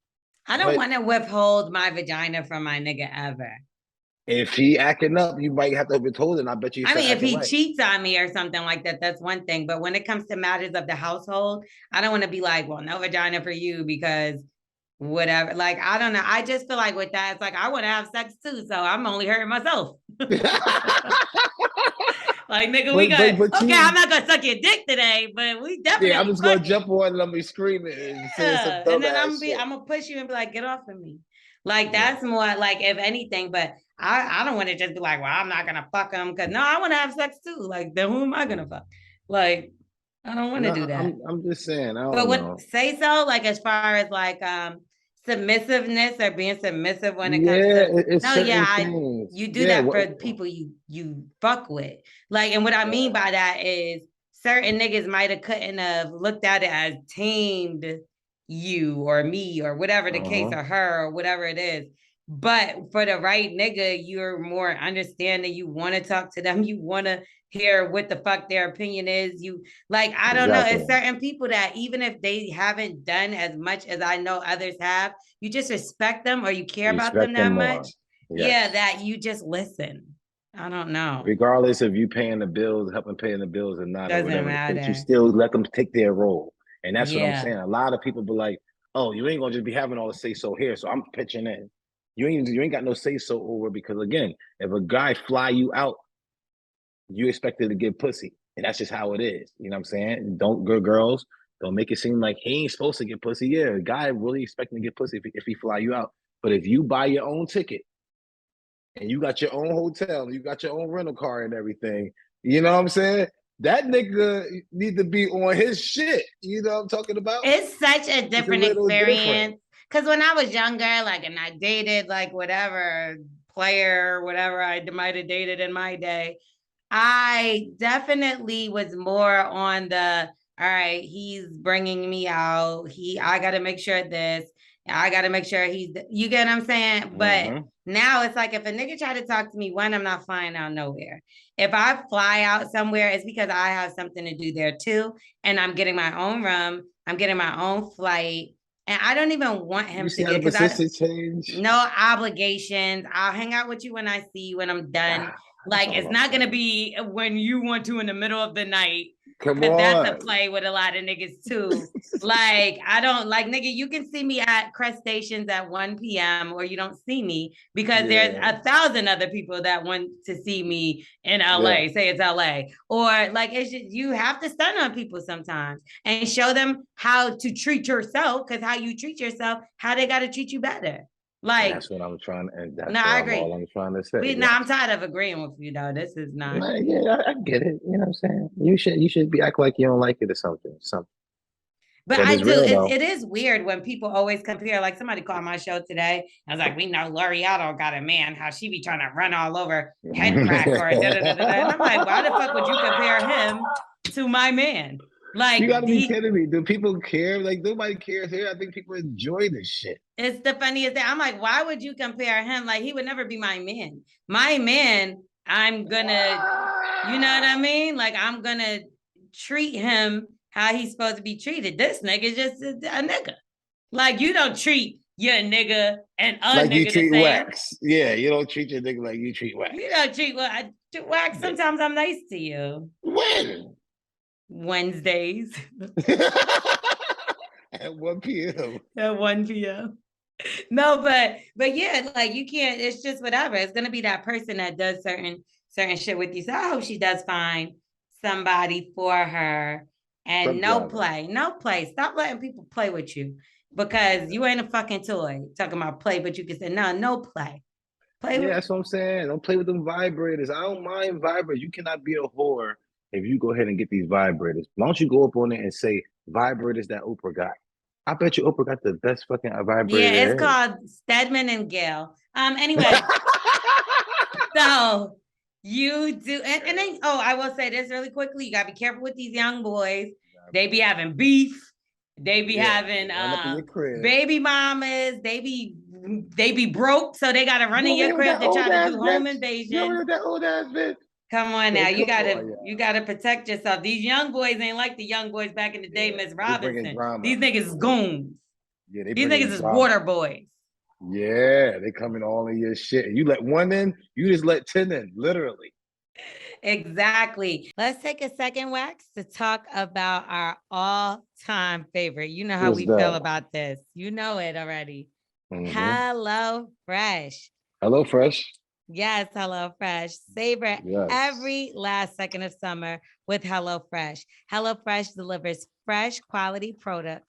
I don't want to withhold my vagina from my nigga ever. If he acting up, you might have to withhold it. And I bet you. I mean, if he cheats on me or something like that, that's one thing. But when it comes to matters of the household, I don't want to be like, well, no vagina for you because whatever. Like, I don't know. I just feel like with that, it's like I want to have sex too, so I'm only hurting myself. Like, nigga, I'm not gonna suck your dick today, but we definitely. Yeah, I'm just gonna jump on and I'm gonna be screaming and say some dumb and then I'm gonna push you and be like, get off of me. Like that's more like if anything, but I don't want to just be like, well, I'm not gonna fuck him because no, I want to have sex too. Like, then who am I gonna fuck? Like, I don't want to do that. I'm just saying. I don't know. Say so, like as far as like submissiveness or being submissive when it comes to you do that for people you fuck with. Like, and what I mean by that is certain niggas might have couldn't have looked at it as tamed you or me or whatever the case or her or whatever it is. But for the right nigga, you're more understanding. You want to talk to them. You want to hear what the fuck their opinion is. You like, I don't know. It's certain people that even if they haven't done as much as I know others have, you just respect them or you care about them that much. Yes. Yeah, that you just listen. I don't know. Regardless of you paying the bills, helping paying the bills or not, doesn't or whatever, matter. you still let them take their role. And that's what I'm saying. A lot of people be like, oh, you ain't gonna just be having all the say so here. So I'm pitching in. You ain't got no say so over because again, if a guy fly you out, you expected to get pussy. And that's just how it is. You know what I'm saying? Don't good girls, don't make it seem like he ain't supposed to get pussy. Yeah, a guy really expecting to get pussy if he fly you out. But if you buy your own ticket and you got your own hotel, you got your own rental car and everything, you know what I'm saying? That nigga need to be on his shit. You know what I'm talking about? It's such a different experience. Because when I was younger, like, and I dated, like, whatever player, whatever I might have dated in my day, I definitely was more on the, all right, he's bringing me out. I got to make sure this. I got to make sure you get what I'm saying? But now it's like if a nigga try to talk to me, one, I'm not flying out nowhere. If I fly out somewhere, it's because I have something to do there too. And I'm getting my own room. I'm getting my own flight. And I don't even want him to get, because no obligations. I'll hang out with you when I see you when I'm done. Like, it's not going to be when you want to in the middle of the night. Come on. That's a play with a lot of niggas too. Like, I don't like, nigga, you can see me at crustaceans at 1 p.m. or you don't see me because there's 1,000 other people that want to see me in LA. Say it's LA. Or like, it's just, you have to stun on people sometimes and show them how to treat yourself, because how you treat yourself, how they got to treat you better. Like, that's what I'm trying to, and that's no, I agree. all I'm trying to say. No, I'm tired of agreeing with you though. This is not. Yeah, I get it. You know what I'm saying? You should be act like you don't like it or something. But I do. It is weird when people always compare. Like, somebody called my show today. I was like, we know L'Oreal got a man, how she be trying to run all over head crack or da-da-da-da-da. And I'm like, why the fuck would you compare him to my man? Like, you gotta be kidding me. Do people care? Like, nobody cares here. I think people enjoy this shit. It's the funniest thing. I'm like, why would you compare him? Like, he would never be my man. My man, I'm gonna, you know what I mean? Like, I'm gonna treat him how he's supposed to be treated. This nigga is just a nigga. Like, you don't treat your nigga and a like nigga you treat the same. Wax. Yeah, you don't treat your nigga like you treat Wax. You don't treat Wax. Sometimes I'm nice to you. When? Wednesdays. At 1 p.m. At 1 p.m. No, but yeah, like, you can't, it's just whatever. It's gonna be that person that does certain shit with you. So I hope she does find somebody for her. And no play. Stop letting people play with you, because you ain't a fucking toy. Talking about play, but you can say no play. That's what I'm saying. Don't play with them vibrators. I don't mind vibrators. You cannot be a whore if you go ahead and get these vibrators. Why don't you go up on it and say vibrators that Oprah got? I bet you Oprah got the best fucking vibrator. Yeah, it's called Stedman and Gale. Anyway, so you do, and then, I will say this really quickly. You gotta be careful with these young boys. They be having beef. They be having baby mamas. They be broke, so they gotta run in your crib to try to do home invasion. You that old ass bitch. Come on now, you gotta protect yourself. These young boys ain't like the young boys back in the day, Miss Robinson. These niggas is goons. Yeah, these niggas is water boys. Yeah, they coming all in your shit. You let one in, you just let 10 in, literally. Exactly. Let's take a second, Wax, to talk about our all-time favorite. You know how we feel about this. You know it already. Hello Fresh. Hello Fresh. Yes, Hello Fresh. Savor every last second of summer with Hello Fresh. Hello Fresh delivers fresh quality product.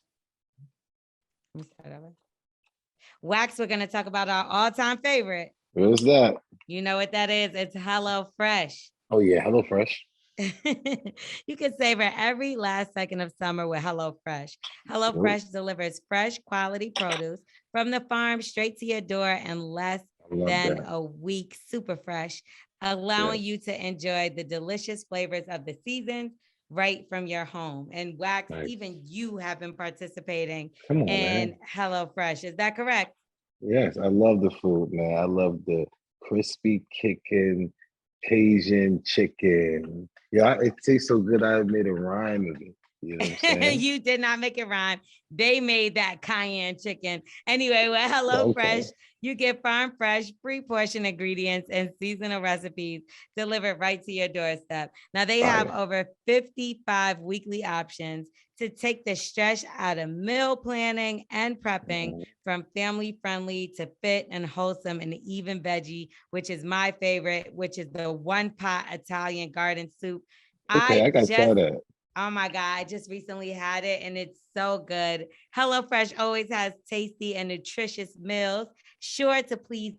Wax, we're going to talk about our all-time favorite. What is that? You know what that is? It's Hello Fresh. Oh yeah, Hello Fresh. You can savor every last second of summer with Hello Fresh. Hello Fresh delivers fresh quality produce from the farm straight to your door in less than a week. Super fresh, allowing you to enjoy the delicious flavors of the seasons right from your home. And Wax, even you have been participating in Hello Fresh. Is that correct? Yes, I love the food, man. I love the crispy kicking Cajun chicken. Yeah, it tastes so good. I made a rhyme of it. You know what I'm saying? You did not make it rhyme. They made that cayenne chicken. Anyway, with Hello Fresh, you get farm fresh, pre-portioned ingredients and seasonal recipes delivered right to your doorstep. Now, they have over 55 weekly options to take the stress out of meal planning and prepping, from family-friendly to fit and wholesome, and even veggie, which is my favorite, which is the one-pot Italian garden soup. I got to try that. Oh my God, I just recently had it and it's so good. HelloFresh always has tasty and nutritious meals, sure to please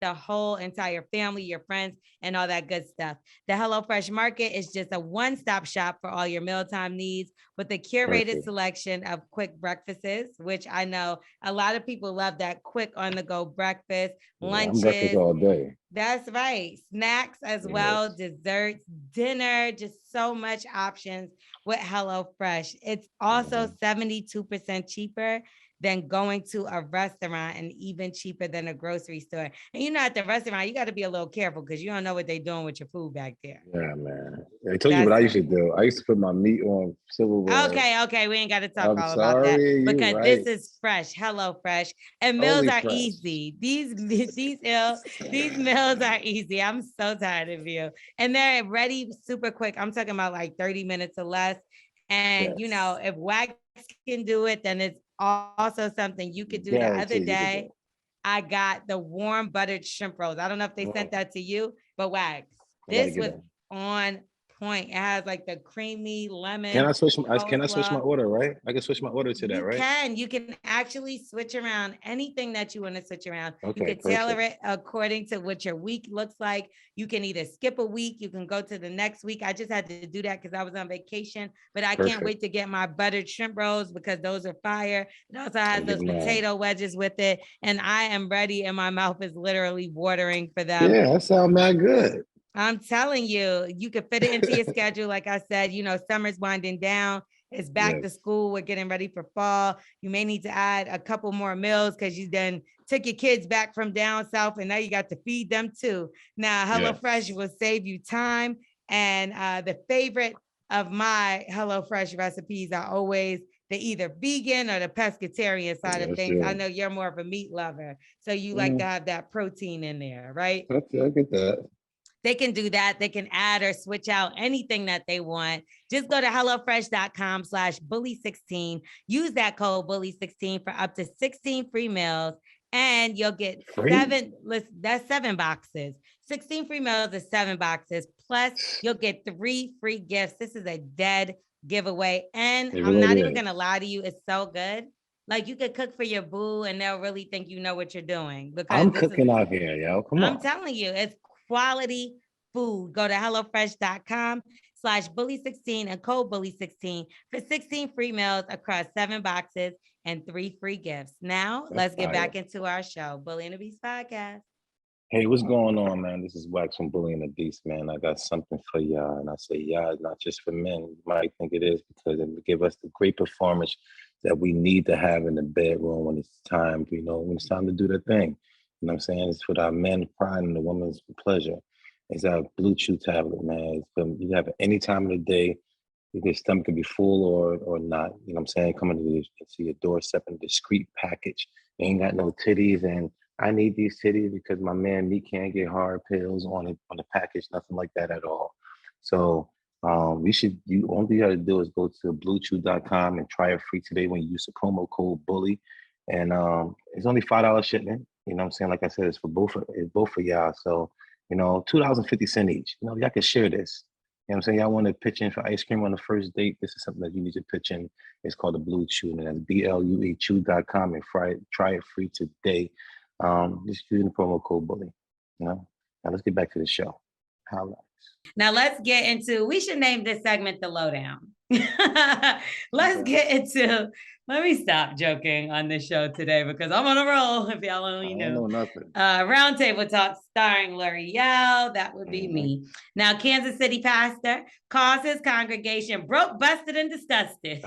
the whole entire family, your friends, and all that good stuff. The HelloFresh Market is just a one-stop shop for all your mealtime needs, with a curated selection of quick breakfasts, which I know a lot of people love, that quick on-the-go breakfast, lunches. I'm breakfast all day. That's right. Snacks as well, desserts, dinner, just so much options with HelloFresh. It's also 72% cheaper than going to a restaurant and even cheaper than a grocery store. And you know, at the restaurant, you got to be a little careful because you don't know what they're doing with your food back there. Yeah, man. I told you what I used to do. I used to put my meat on silverware. Okay. We ain't got to talk all sorry, about that because right. this is fresh. Hello, fresh. And meals are easy. These meals are easy. I'm so tired of you. And they're ready super quick. I'm talking about like 30 minutes or less. And you know, if Wax can do it, then it's also something you could do. The other day, I got the warm buttered shrimp rolls. I don't know if they sent that to you, but Wax, this was on point. It has like the creamy lemon. Can I switch my order, right? I can switch my order to that, right? You can actually switch around anything that you want to switch around. Okay, you can tailor it according to what your week looks like. You can either skip a week, you can go to the next week. I just had to do that because I was on vacation, but I can't wait to get my buttered shrimp rolls because those are fire. It also has those potato wedges with it, and I am ready and my mouth is literally watering for them. Yeah, that sounds mad good. I'm telling you, you could fit it into your schedule. Like I said, you know, summer's winding down. It's back to school. We're getting ready for fall. You may need to add a couple more meals because you then took your kids back from down south and now you got to feed them too. Now, HelloFresh will save you time. And the favorite of my HelloFresh recipes are always the either vegan or the pescatarian side of things. I know you're more of a meat lover, so you like to have that protein in there, right? I get that. They can do that. They can add or switch out anything that they want. Just go to HelloFresh.com/bully16. Use that code bully16 for up to 16 free meals. And you'll get that's 7 boxes. 16 free meals is 7 boxes. Plus, you'll get 3 free gifts. This is a dead giveaway. And I'm not even going to lie to you. It's so good. Like you could cook for your boo and they'll really think you know what you're doing. Because I'm cooking out here, yo. Come on. I'm telling you, it's quality food. Go to HelloFresh.com/bully16 and code bully16 for 16 free meals across 7 boxes and 3 free gifts. Now, let's get back into our show, Bully and the Beast podcast. Hey, what's going on, man? This is Wax from Bully and the Beast, man. I got something for y'all, and I say y'all, not just for men. You might think it is because it will give us the great performance that we need to have in the bedroom when it's time, when it's time to do the thing. You know what I'm saying? It's for our men pride and the women's pleasure. It's our Blue Chew tablet, man. You have it any time of the day. Your stomach could be full or not. You know what I'm saying? Coming to your doorstep in a discreet package. You ain't got no titties, and I need these titties because my man, me can't get hard pills on the package, nothing like that at all. So only thing you got to do is go to bluechew.com and try it free today when you use the promo code BULLY. And it's only $5 shipment. You know what I'm saying? Like I said, it's both of y'all. So, $2.50 each. Y'all can share this. You know what I'm saying? Y'all want to pitch in for ice cream on the first date. This is something that you need to pitch in. It's called the Blue Chew, and that's BLUEchew.com, and try it free today. Just using the promo code BULLY. Now let's get back to the show. Now let's get into, we should name this segment the Lowdown. Let me stop joking on this show today because I'm on a roll, if y'all only knew. I don't know nothing. Roundtable Talk starring Lorel, that would be me. Now, Kansas City pastor calls his congregation broke, busted, and disgusted.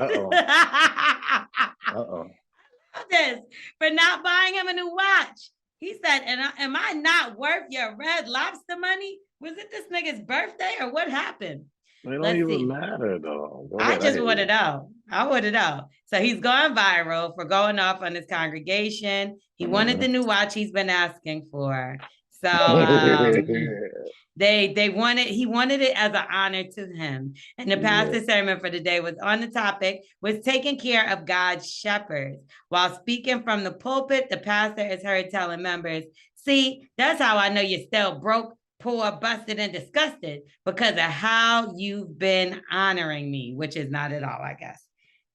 This for not buying him a new watch. He said, am I not worth your Red Lobster money? Was it this nigga's birthday or what happened? It don't even matter though. I just want to know. I want to know. So he's going viral for going off on his congregation. He wanted the new watch he's been asking for. So he wanted it as an honor to him. And the pastor's sermon for the day was on the topic, was taking care of God's shepherds. While speaking from the pulpit, the pastor is heard telling members, see, that's how I know you're still broke, poor, busted, and disgusted because of how you've been honoring me, which is not at all, I guess.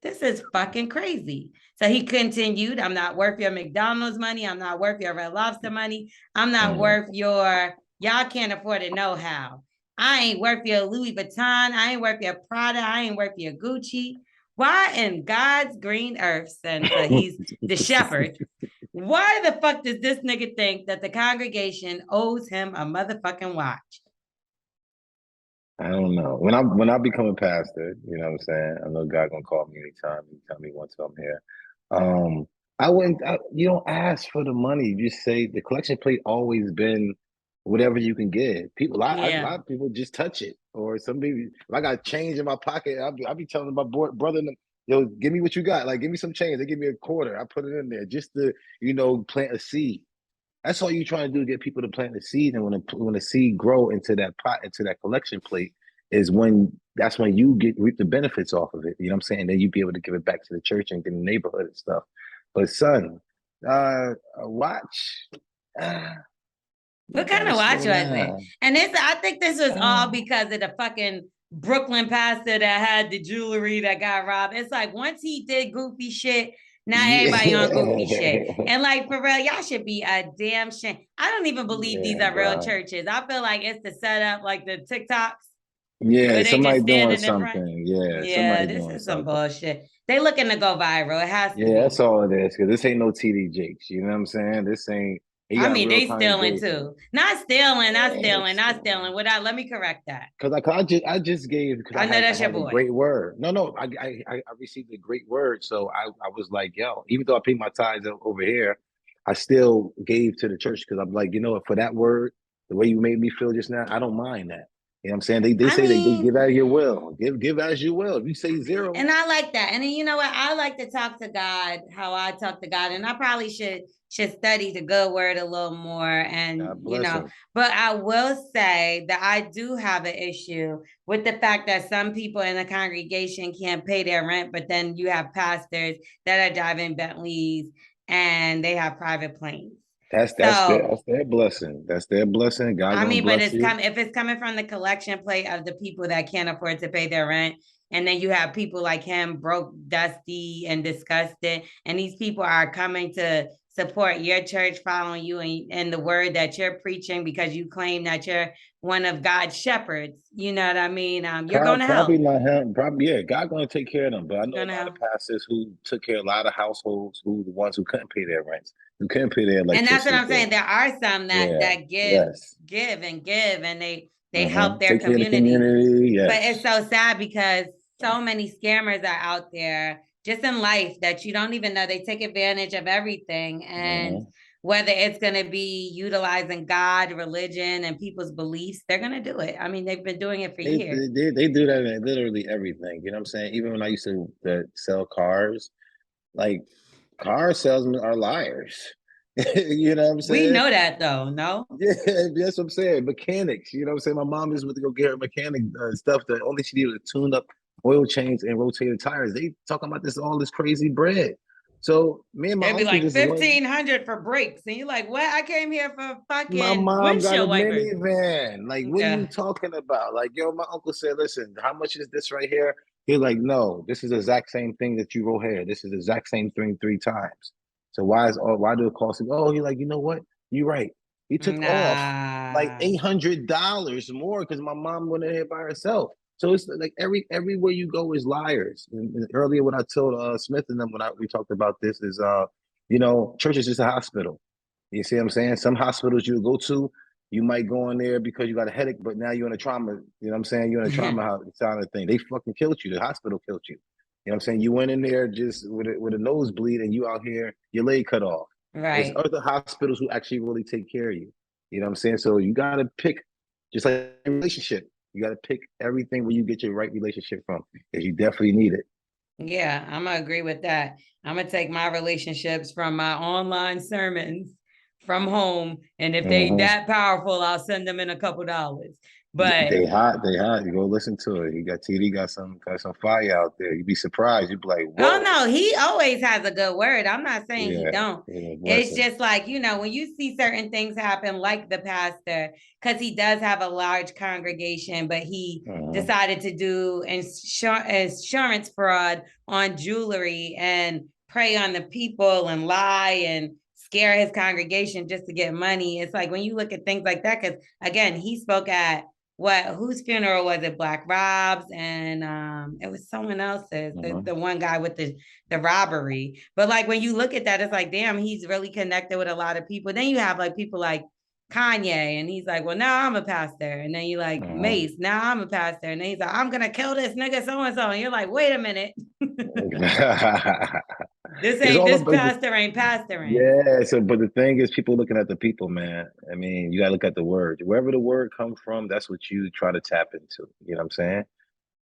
This is fucking crazy. So he continued, I'm not worth your McDonald's money. I'm not worth your Red Lobster money. I'm not worth your, y'all can't afford it no how. I ain't worth your Louis Vuitton. I ain't worth your Prada. I ain't worth your Gucci. Why in God's green earth, and so he's the shepherd, Why the fuck does this nigga think that the congregation owes him a motherfucking watch? I don't know. When I become a pastor, you know what I'm saying? I know God gonna call me anytime. He wants I'm here. I wouldn't. You don't ask for the money. You just say the collection plate always been whatever you can get. People, a lot of people just touch it, or some people. If I got change in my pocket, I'll be telling my brother, yo, give me what you got. Like, give me some change. They give me a quarter. I put it in there just to, plant a seed. That's all you're trying to do, get people to plant the seed. And when the seed grow into that pot, into that collection plate, that's when you reap the benefits off of it. You know what I'm saying? Then you be able to give it back to the church and get in the neighborhood and stuff. But son, a watch. What kind of watch was it? And I think this was all because of the fucking Brooklyn pastor that had the jewelry that got robbed. It's like once he did goofy shit, now everybody on goofy shit. And like for real, y'all should be a damn shame. I don't even believe these are real churches. I feel like it's the setup, like the TikToks. Yeah, somebody doing something. Yeah, this is some bullshit. They looking to go viral. It has to be. Yeah, that's all it is. Because this ain't no TD Jakes. You know what I'm saying? This ain't. I mean, they stealing too. Not stealing. Let me correct that. Because I just gave. I know that's your boy. A great word. No. I received a great word. So I was like, yo, even though I paid my tithes over here, I still gave to the church because I'm like, you know what? For that word, the way you made me feel just now, I don't mind that. You know what I'm saying? They say they give out of your will. Give as you will. If you say zero. And I like that. And then, you know what? I like to talk to God how I talk to God. And I probably should study the good word a little more. And, but I will say that I do have an issue with the fact that some people in the congregation can't pay their rent, but then you have pastors that are driving Bentleys and they have private planes. That's their blessing. That's their blessing. God, I mean, but if it's coming from the collection plate of the people that can't afford to pay their rent, and then you have people like him, broke, dusty, and disgusted, and these people are coming to support your church, following you and the word that you're preaching because you claim that you're one of God's shepherds. You know what I mean? You're going to help. Probably not him. Probably, yeah. God going to take care of them. But I know a lot of pastors who took care of a lot of households who the ones who couldn't pay their rents, who couldn't pay their electricity. And that's what I'm saying. There are some that give, and they help their community. Yes. But it's so sad because so many scammers are out there just in life that you don't even know. They take advantage of everything. And whether it's going to be utilizing God, religion, and people's beliefs, they're going to do it. I mean, they've been doing it for years. They do that in literally everything. You know what I'm saying? Even when I used to sell cars, like car salesmen are liars. You know what I'm saying? We know that though, no? Yeah, that's what I'm saying. Mechanics, you know what I'm saying? My mom is with to go get her mechanic stuff that only she needed to tune up oil chains and rotated tires. They talking about all this crazy bread. So me and my uncle, they'd be like $1,500 for brakes, and you're like, "What? I came here for fucking my mom got a minivan. Like, what are you talking about? Like, yo, my uncle said, listen, how much is this right here? He's like, no, this is the exact same thing that you wrote here. This is the exact same thing 3 times. So why do it cost him? Oh, he's like, you know what? You're right. He took off like $800 more because my mom went in here by herself. So it's like everywhere you go is liars. And earlier, what I told Smith and them when we talked about this is, church is just a hospital. You see what I'm saying? Some hospitals you go to, you might go in there because you got a headache, but now you're in a trauma. You know what I'm saying? You're in a trauma sound of thing. They fucking killed you. The hospital killed you. You know what I'm saying? You went in there just with a nosebleed, and you out here, your leg cut off. Right. There's other hospitals who actually really take care of you. You know what I'm saying? So you gotta pick, just like a relationship. You got to pick everything where you get your right relationship from, because you definitely need it. Yeah, I'm going to agree with that. I'm going to take my relationships from my online sermons from home. And if they that powerful, I'll send them in a couple dollars. But they hot. You go listen to it. TD got some fire out there. You'd be surprised. You'd be like, whoa. Oh no, he always has a good word. I'm not saying he don't. It's just like, when you see certain things happen, like the pastor, because he does have a large congregation, but he decided to do insurance fraud on jewelry and prey on the people and lie and scare his congregation just to get money. It's like when you look at things like that, because again, he spoke at whose funeral was it? Black Rob's, and it was someone else's, the one guy with the robbery. But like when you look at that, it's like, damn, he's really connected with a lot of people. Then you have like people like Kanye, and he's like, well, now I'm a pastor. And then you like Mace, now I'm a pastor. And then he's like, I'm gonna kill this nigga so-and-so. And you're like, wait a minute. This pastor ain't pastoring. Yeah, so but the thing is, people looking at the people, man. I mean, you gotta look at the word. Wherever the word comes from, that's what you try to tap into. You know what I'm saying?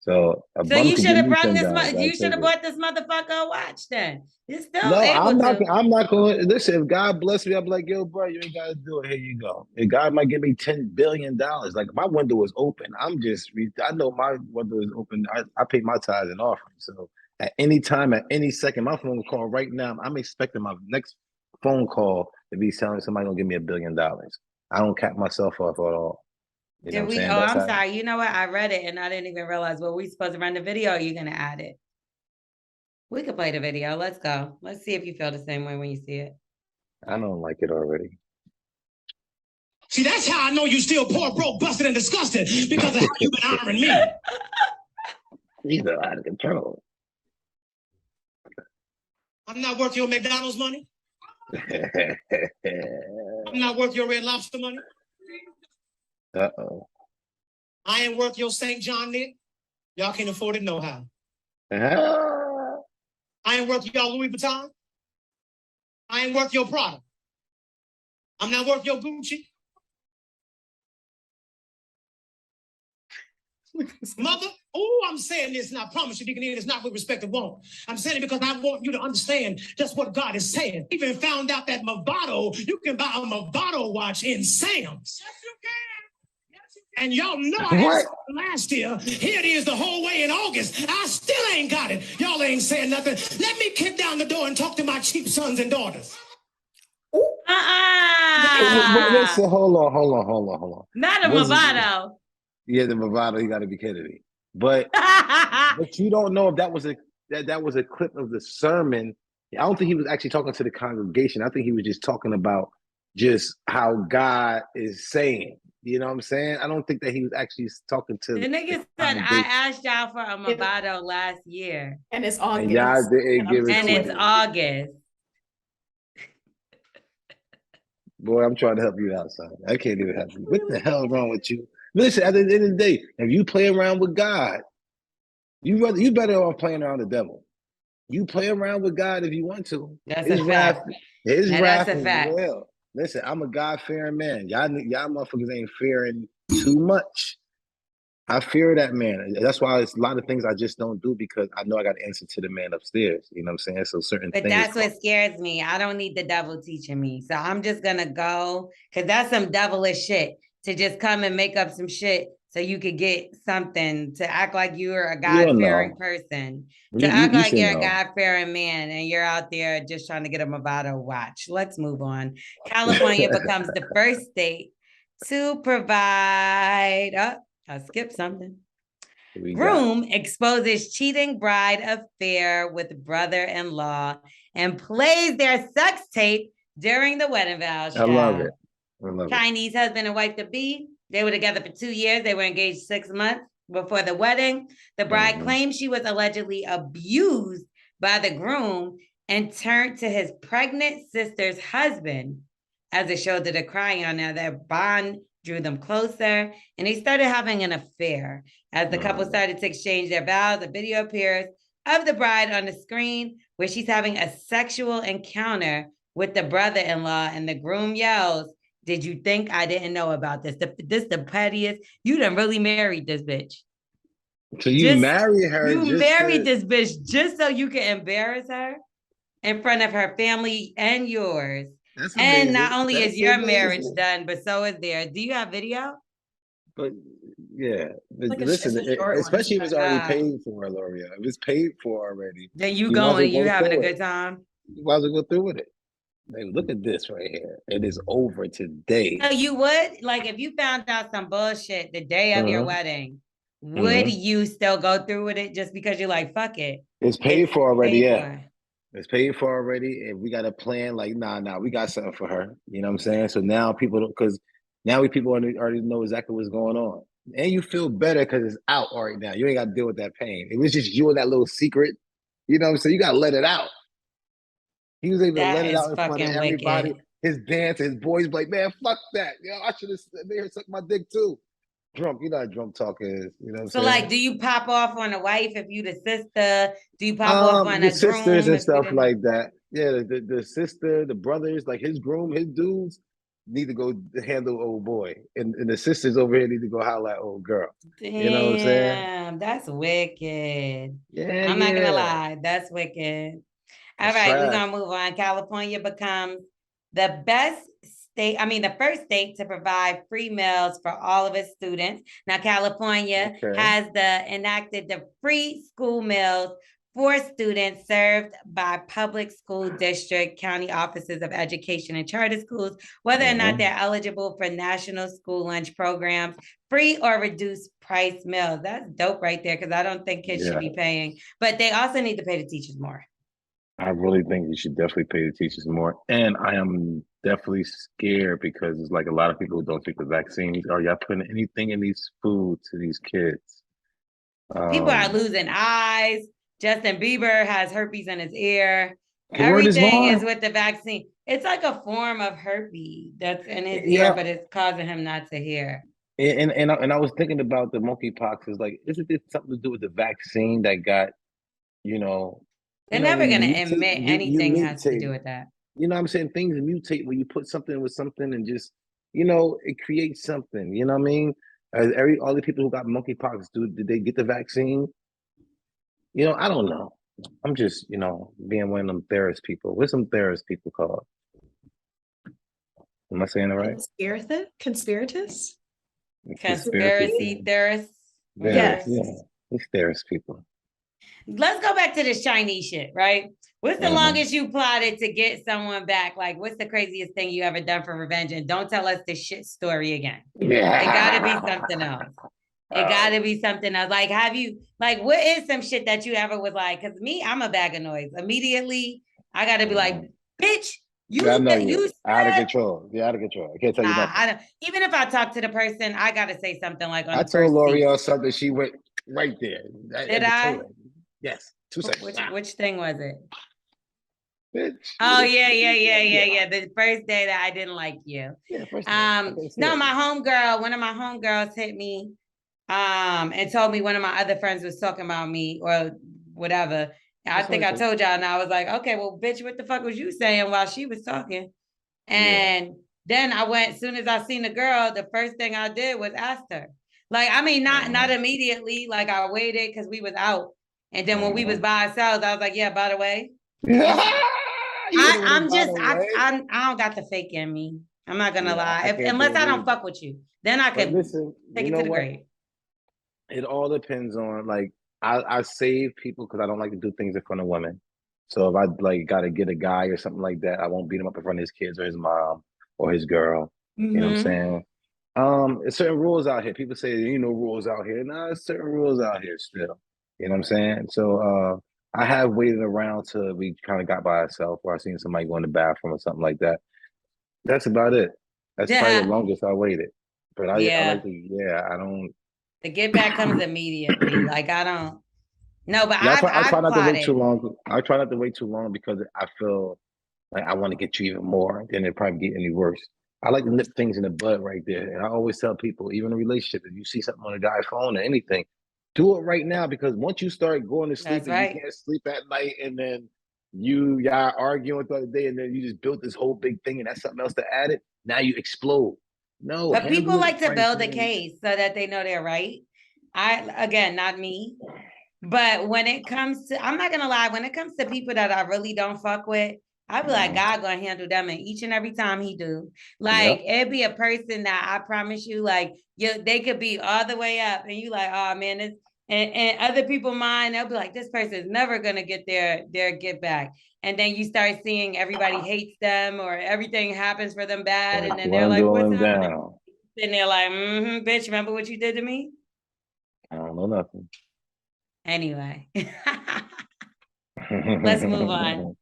So a So bum you could should give have me brought $10. you should have bought this motherfucker a watch then. You're still No, able to. I'm not going. Listen, if God bless me, I'm like, yo, bro, you ain't gotta do it. Here you go. And God might give me $10 billion. Like my window is open. I know my window is open. I pay my tithes and offerings. So at any time, at any second, my phone call right now, I'm expecting my next phone call to be telling somebody gonna give me $1 billion. I don't cap myself off at all. You know what I'm saying? Oh, I'm sorry. You know what? I read it and I didn't even realize. Well, we supposed to run the video. Or are you gonna add it? We could play the video. Let's go. Let's see if you feel the same way when you see it. I don't like it already. See, that's how I know you still poor, broke, busted, and disgusted, because of how you've been honoring me. These are out of control. I'm not worth your McDonald's money. I'm not worth your Red Lobster money. Uh-oh. I ain't worth your St. John Nick. Y'all can't afford it no how. I ain't worth y'all Louis Vuitton. I ain't worth your Prada. I'm not worth your Gucci. Mother, I'm saying this, and I promise you, Deacon, it's not with respect to won't. I'm saying it because I want you to understand just what God is saying. Even found out that Movado, you can buy a Movado watch in Sam's. Yes, you can. And y'all know I had last year. Here it is the whole way in August. I still ain't got it. Y'all ain't saying nothing. Let me kick down the door and talk to my cheap sons and daughters. Listen, hold on. Not a Movado. Yeah, the Vibrators, you got to be kidding me. But but you don't know if that was a clip of the sermon. I don't think he was actually talking to the congregation. I think he was just talking about just how God is saying. You know what I'm saying? I don't think that he was actually talking to the nigga said, I asked y'all for a Movado last year. And it's August. And y'all didn't give it and to it's me. August. Boy, I'm trying to help you out, son. I can't even help you. What the hell is wrong with you? Listen, at the end of the day, if you play around with God, you better off playing around the devil. You play around with God if you want to. That's a fact. His wrath is real. Listen, I'm a God-fearing man. Y'all motherfuckers ain't fearing too much. I fear that man. That's why it's a lot of things I just don't do, because I know I got to answer to the man upstairs. You know what I'm saying? So certain things. But that's what scares me. I don't need the devil teaching me. So I'm just going to go, because that's some devilish shit, to just come and make up some shit so you could get something, to act like you're a God-fearing person. To act like you're a God-fearing man, and you're out there just trying to get a Movado watch. Let's move on. California becomes the first state to provide... I skipped something. Groom exposes cheating bride affair with brother-in-law and plays their sex tape during the wedding vows. I love it. Chinese husband and wife to be. They were together for 2 years. They were engaged 6 months before the wedding. The bride claimed she was allegedly abused by the groom and turned to his pregnant sister's husband as it showed that they're crying on now. Their bond drew them closer, and they started having an affair. As the couple started to exchange their vows, a video appears of the bride on the screen where she's having a sexual encounter with the brother-in-law, and the groom yells, "Did you think I didn't know about this? This the pettiest. You done really married this bitch." So you married her. You married this bitch just so you can embarrass her in front of her family and yours. And not only is your marriage done, but so is theirs. Do you have video? But yeah, but listen, especially if it's already paid for, L'Oreal. If it's paid for already, then you going, you having a good time. You might as well go through with it. Like, look at this right here. It is over today. So you would, like, if you found out some bullshit the day of your wedding, would you still go through with it just because you're like, fuck it? It's paid for already, yeah. It's paid for already, and we got a plan. Like, nah, we got something for her. You know what I'm saying? So now people, because now people already know exactly what's going on. And you feel better because it's out right now. You ain't got to deal with that pain. It was just you and that little secret. You know what I'm saying? You got to let it out. He was able to let That it is out in front of fucking everybody. wicked. His dance, his boys like, man, fuck that. Yo, I should have there suck my dick too. Drunk, you know how drunk talk is. You know what I'm So, saying? like, do you pop off on a wife if you the sister? Do you pop off on The a sisters groom and if you stuff the... like that. Yeah, the sister, the brothers, like his groom, his dudes need to go handle old boy, and the sisters over here need to go holler at old girl. You know what I'm saying? Damn, that's wicked. Yeah, I'm not gonna yeah. lie, that's wicked. All It's right, we're trash. gonna move on. California becomes the best state, I mean, the first state to provide free meals for all of its students. Now, California Okay. has enacted the free school meals for students served by public school district, county offices of education, and charter schools, whether or not they're eligible for national school lunch programs, free or reduced price meals. That's dope right there, because I don't think kids should be paying, but they also need to pay the teachers more. I really think you should definitely pay the teachers more. And I am definitely scared because it's like a lot of people who don't take the vaccines. Are y'all putting anything in these food to these kids? People are losing eyes. Justin Bieber has herpes in his ear. The word is Everything is born. with the vaccine. It's like a form of herpes that's in his ear, Yeah. but it's causing him not to hear. And I was thinking about the monkeypox. Is like, isn't it something to do with the vaccine that got, you know, They're never when you going to mutate, admit you anything has to mutate. do with that. You know what I'm saying? Things mutate when you put something with something and just, it creates something. You know what I mean? All the people who got monkeypox, did they get the vaccine? I don't know. I'm just, being one of them Theris people. What's some Theris people called? Am I saying it right? Conspirators? Conspiracy theorists. Yes. Yeah. It's Theris people. Let's go back to this Chinese shit, right? What's the longest you plotted to get someone back? Like, what's the craziest thing you ever done for revenge? And don't tell us this shit story again. Yeah. It gotta be something else. It gotta be something else. Like, what is some shit that you ever was like? Because me, I'm a bag of noise. Immediately, I gotta be like, bitch, you I know you said, out of control. You're out of control. I can't tell you nothing. I don't, even if I talk to the person, I gotta say something like on I the first told L'Oreal something. She went right there. Did I? Yes. 2 seconds. Which thing was it? Bitch. Oh yeah. The first day that I didn't like you. Yeah, first No, one of my homegirls hit me, and told me one of my other friends was talking about me or whatever. I think I told y'all, and I was like, okay, well, bitch, what the fuck was you saying while she was talking? And then I went, as soon as I seen the girl, the first thing I did was ask her. Like, I mean, not immediately, like I waited because we was out. And then when we was by ourselves, I was like, yeah, by the way. I don't got the fake in me. I'm not gonna lie. Unless I don't fuck with you. Then I could take it to the grave. It all depends on, like, I save people because I don't like to do things in front of women. So if I like gotta get a guy or something like that, I won't beat him up in front of his kids or his mom or his girl. You know what I'm saying? There's certain rules out here. People say rules out here. Nah, there's certain rules out here still. You know what I'm saying? So I have waited around till we kind of got by ourselves, or I seen somebody go in the bathroom or something like that. That's about it. That's probably the longest I waited. But I like to, I don't. The get back comes immediately. Like, I don't. No, but I try not to wait plotted. too long. I try not to wait too long because I feel like I want to get you even more, then it probably get any worse. I like to nip things in the bud right there. And I always tell people, even in a relationship, if you see something on a guy's phone or anything, do it right now, because once you start going to sleep you can't sleep at night, and then y'all arguing throughout the day, and then you just built this whole big thing and that's something else to add it, now you explode. No, but people like to build a case so that they know they're right. Again, not me. But when it comes to, I'm not gonna lie, when it comes to people that I really don't fuck with, I be like, God gonna handle them, and each and every time he do. Like, it'd be a person that I promise you, like, they could be all the way up, and you like, oh man, this, and other people mind, they'll be like, this person is never gonna get their get back. And then you start seeing everybody hates them, or everything happens for them bad, and then they're like, what's happening? And they're like, bitch, remember what you did to me? I don't know nothing. Anyway, let's move on.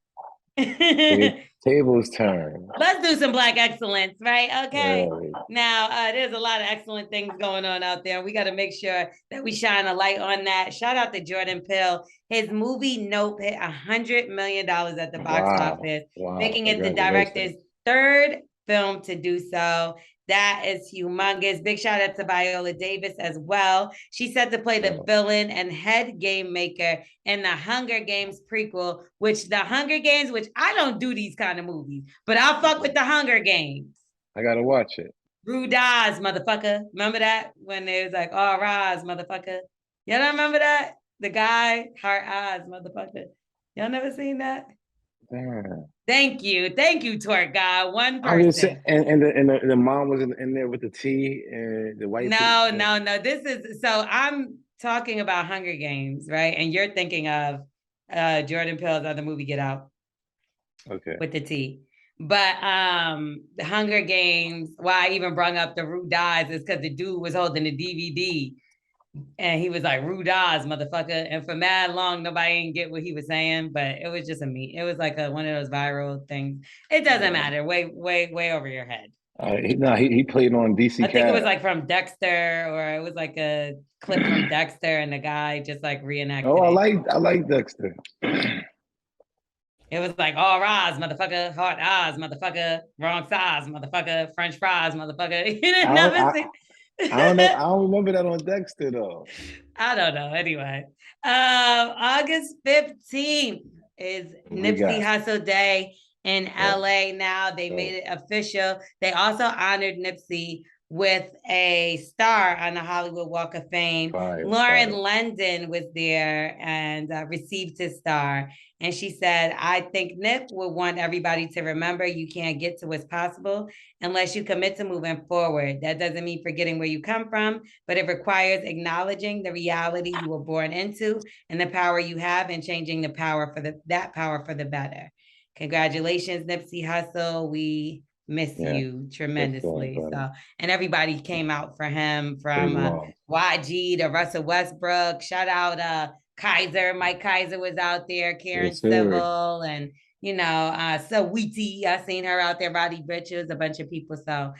Tables turn. Let's do some Black excellence, right? Okay. Really. Now, there's a lot of excellent things going on out there. We got to make sure that we shine a light on that. Shout out to Jordan Peele. His movie Nope hit $100 million at the box office, making it the director's third film to do so. That is humongous. Big shout out to Viola Davis as well. She's set to play the villain and head game maker in the Hunger Games prequel, which I don't do these kind of movies, but I'll fuck with the Hunger Games. I gotta watch it. Rue Daz, motherfucker. Remember that? When it was like, oh, Roz, motherfucker. Y'all don't remember that? The guy, Heart Oz, motherfucker. Y'all never seen that? Damn. Thank you, twerk guy. One person. And the mom was in there with the tea and the white. No. This is so I'm talking about Hunger Games, right? And you're thinking of Jordan Peele's other movie, Get Out. Okay. With the tea. But the Hunger Games, why I even brought up the Rue Daz is because the dude was holding the DVD. And he was like, Rue Daz, motherfucker. And for mad long, nobody didn't get what he was saying, but it was just it was like one of those viral things. It doesn't matter. Way over your head. He played on DC. I think it was like from Dexter, or it was like a clip from Dexter, and the guy just like reenacted. Oh, I like Dexter. It was like, all Roz, motherfucker, Heart Oz, motherfucker, wrong size, motherfucker, French fries, motherfucker. You didn't never see. I don't know. I don't remember that on Dexter though. I don't know. Anyway, August 15th is Nipsey Hussle Day in LA. Now they made it official. They also honored Nipsey with a star on the Hollywood Walk of Fame. Lauren London was there and received his star. And she said, I think Nip will want everybody to remember you can't get to what's possible unless you commit to moving forward. That doesn't mean forgetting where you come from, but it requires acknowledging the reality you were born into and the power you have and changing the power for that power for the better. Congratulations, Nipsey Hussle. We miss you tremendously. So, and everybody came out for him, from YG to Russell Westbrook. Shout out Kaiser. Mike Kaiser was out there, Karen Civil, and Saweetie. I seen her out there, Roddy Richards, a bunch of people. So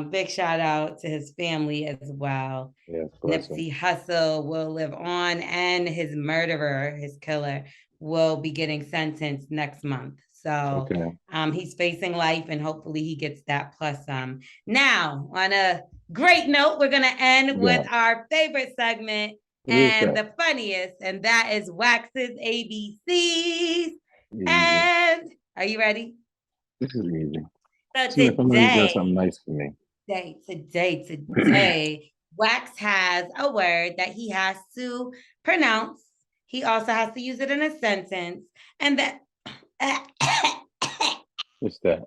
big shout out to his family as well. Nipsey Hussle will live on, and his murderer, his killer, will be getting sentenced next month. So he's facing life, and hopefully he gets that plus some. Now, on a great note, we're going to end with our favorite segment and the funniest, and that is Wax's ABCs. And are you ready? This is easy. So today, something nice for me. Today, Wax has a word that he has to pronounce. He also has to use it in a sentence, and that. What's that?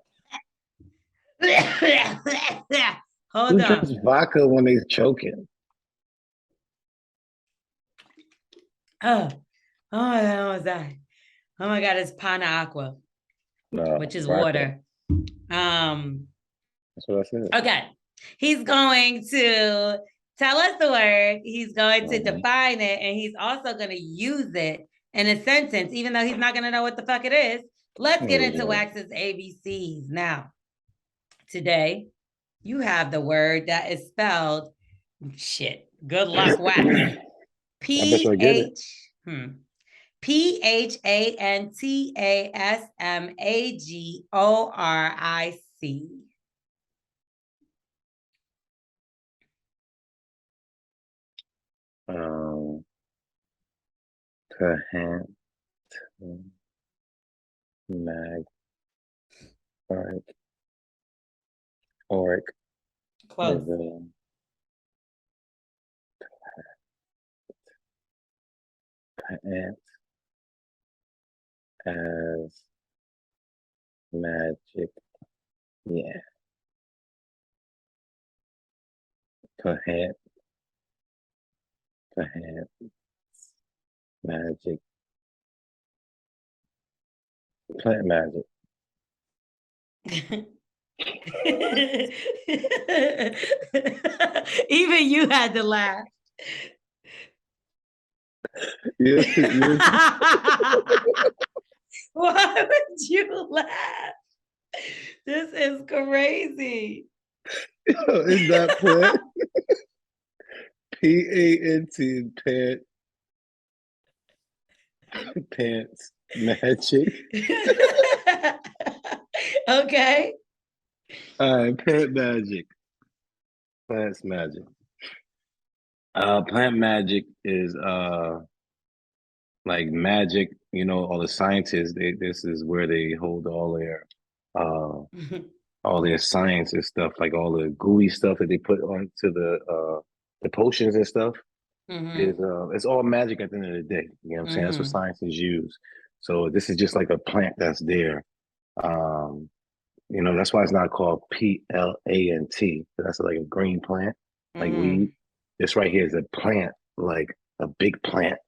Hold Who on. drinks vodka when they're choking? Oh, what was that? Oh my God, it's Pana Aqua, which is water. That's what I said. Okay. He's going to tell us the word. He's going to define it, and he's also going to use it in a sentence, even though he's not going to know what the fuck it is. Let's get into Wax's ABCs. Now, today, you have the word that is spelled, good luck, Wax. PHANTASMAGIC. Auric. Close. Ant as magic. Plant magic. Plant magic. Even you had to laugh. Yes. Why would you laugh? This is crazy. Is that plant? P-A-N-T, pants magic. Okay. All right, plant magic. Plants magic. Plant magic is like magic, you know, all the scientists, this is where they hold all their science and stuff, like all the gooey stuff that they put onto the potions and stuff. Is it's all magic at the end of the day. You know what I'm saying? That's what scientists use. So this is just like a plant that's there. You know, that's why it's not called plant. That's like a green plant, like weed. This right here is a plant, like a big plant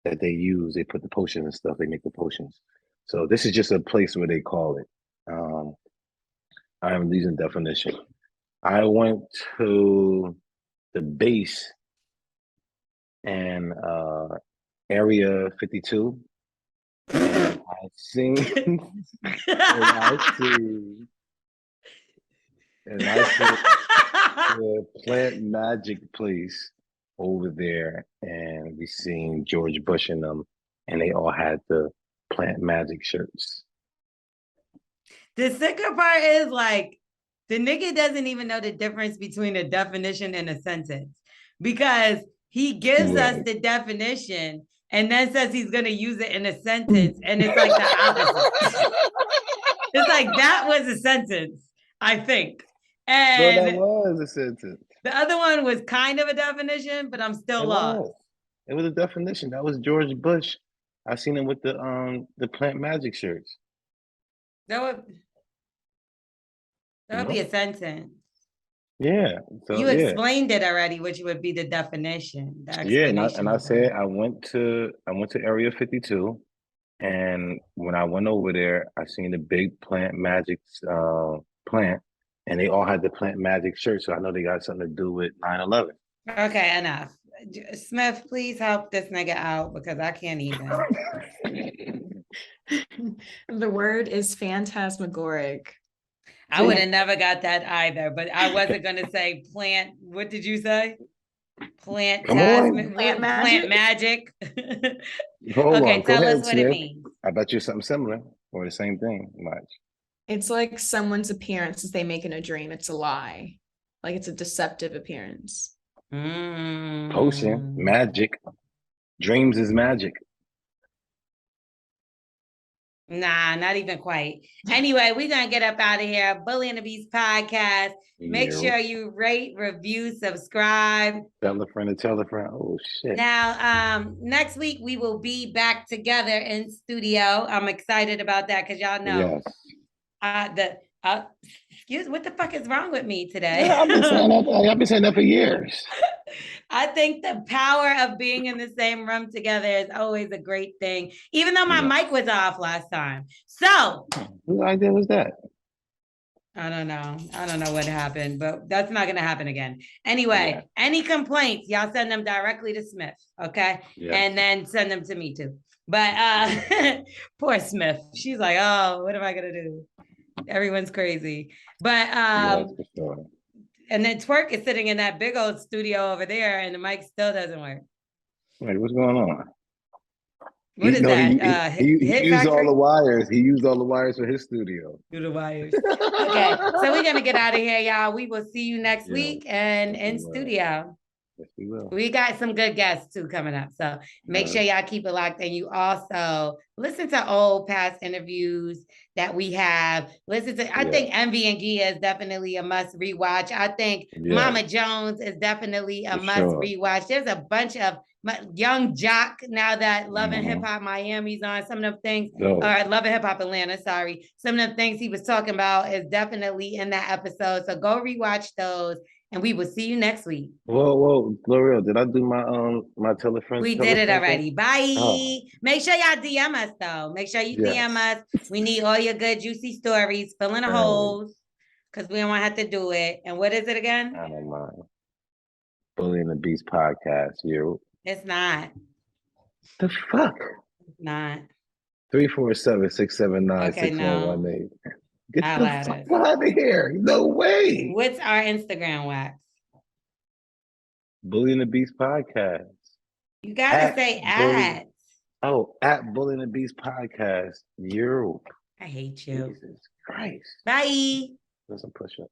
that they use. They put the potions and stuff. They make the potions. So this is just a place where they call it. I'm using definition. I went to the base and Area 52. And I seen the plant magic place over there, and we seen George Bush and them, and they all had the plant magic shirts. The sicker part is like the nigga doesn't even know the difference between a definition and a sentence, because he gives us the definition and then says he's going to use it in a sentence, and it's like the opposite. It's like that was a sentence, I think. And so that was a sentence. The other one was kind of a definition, but I'm still lost. It was a definition. That was George Bush. I seen him with the plant magic shirts. That would be a sentence. Yeah. So, you explained it already, which would be the definition. And I said I went to Area 52, and when I went over there, I seen the big plant magic plant, and they all had the plant magic shirt. So I know they got something to do with 9/11. Okay, enough. Smith, please help this nigga out because I can't even. The word is phantasmagoric. I would have never got that either, but I wasn't going to say plant. What did you say? Plant magic. Okay, tell us what it means. I bet you something similar or the same thing. Much. It's like someone's appearance as they make in a dream. It's a lie. Like it's a deceptive appearance. Potion, magic. Dreams is magic. Nah, not even quite. Anyway, we're going to get up out of here. Bully and the Beast podcast. Make sure you rate, review, subscribe. Tell a friend and tell a friend. Oh, shit. Now, next week, we will be back together in studio. I'm excited about that because y'all know. Yes. What the fuck is wrong with me today? Yeah, I've been saying that for years. I think the power of being in the same room together is always a great thing, even though my mic was off last time. So, whose idea was that? I don't know. I don't know what happened, but that's not going to happen again. Anyway, any complaints, y'all send them directly to Smith, okay? Yeah. And then send them to me too. But poor Smith. She's like, oh, what am I going to do? Everyone's crazy. But and then Twerk is sitting in that big old studio over there, and the mic still doesn't work. Wait, what's going on? What is that? He used all the wires. He used all the wires for his studio. Do the wires. Okay, so we're gonna get out of here, y'all. We will see you next week and in studio. Yes, we will. We got some good guests too coming up. So make sure y'all keep it locked, and you also listen to old past interviews that we have. Listen to, I think Envy and Gia is definitely a must rewatch. I think Mama Jones is definitely a must rewatch. There's a bunch of Young Jock now that Love and Hip Hop Miami's on. Some of the things, or Love and Hip Hop Atlanta, sorry. Some of the things he was talking about is definitely in that episode. So go rewatch those. And we will see you next week. Whoa, Lorel, did I do my telefriend? We did it already. Bye. Oh. Make sure y'all DM us though. Make sure you DM us. We need all your good juicy stories. Fill in the holes because we don't want to have to do it. And what is it again? I don't mind. Bully and the Beast podcast. It's not. The fuck? It's not. 347-679-6118. Get I'll the add fuck us. out of here. No way. What's our Instagram, Wax? Bully and the Beast podcast. You gotta say at. At Bully and the Beast podcast. Youll. I hate you. Jesus Christ. Bye. That's a push up.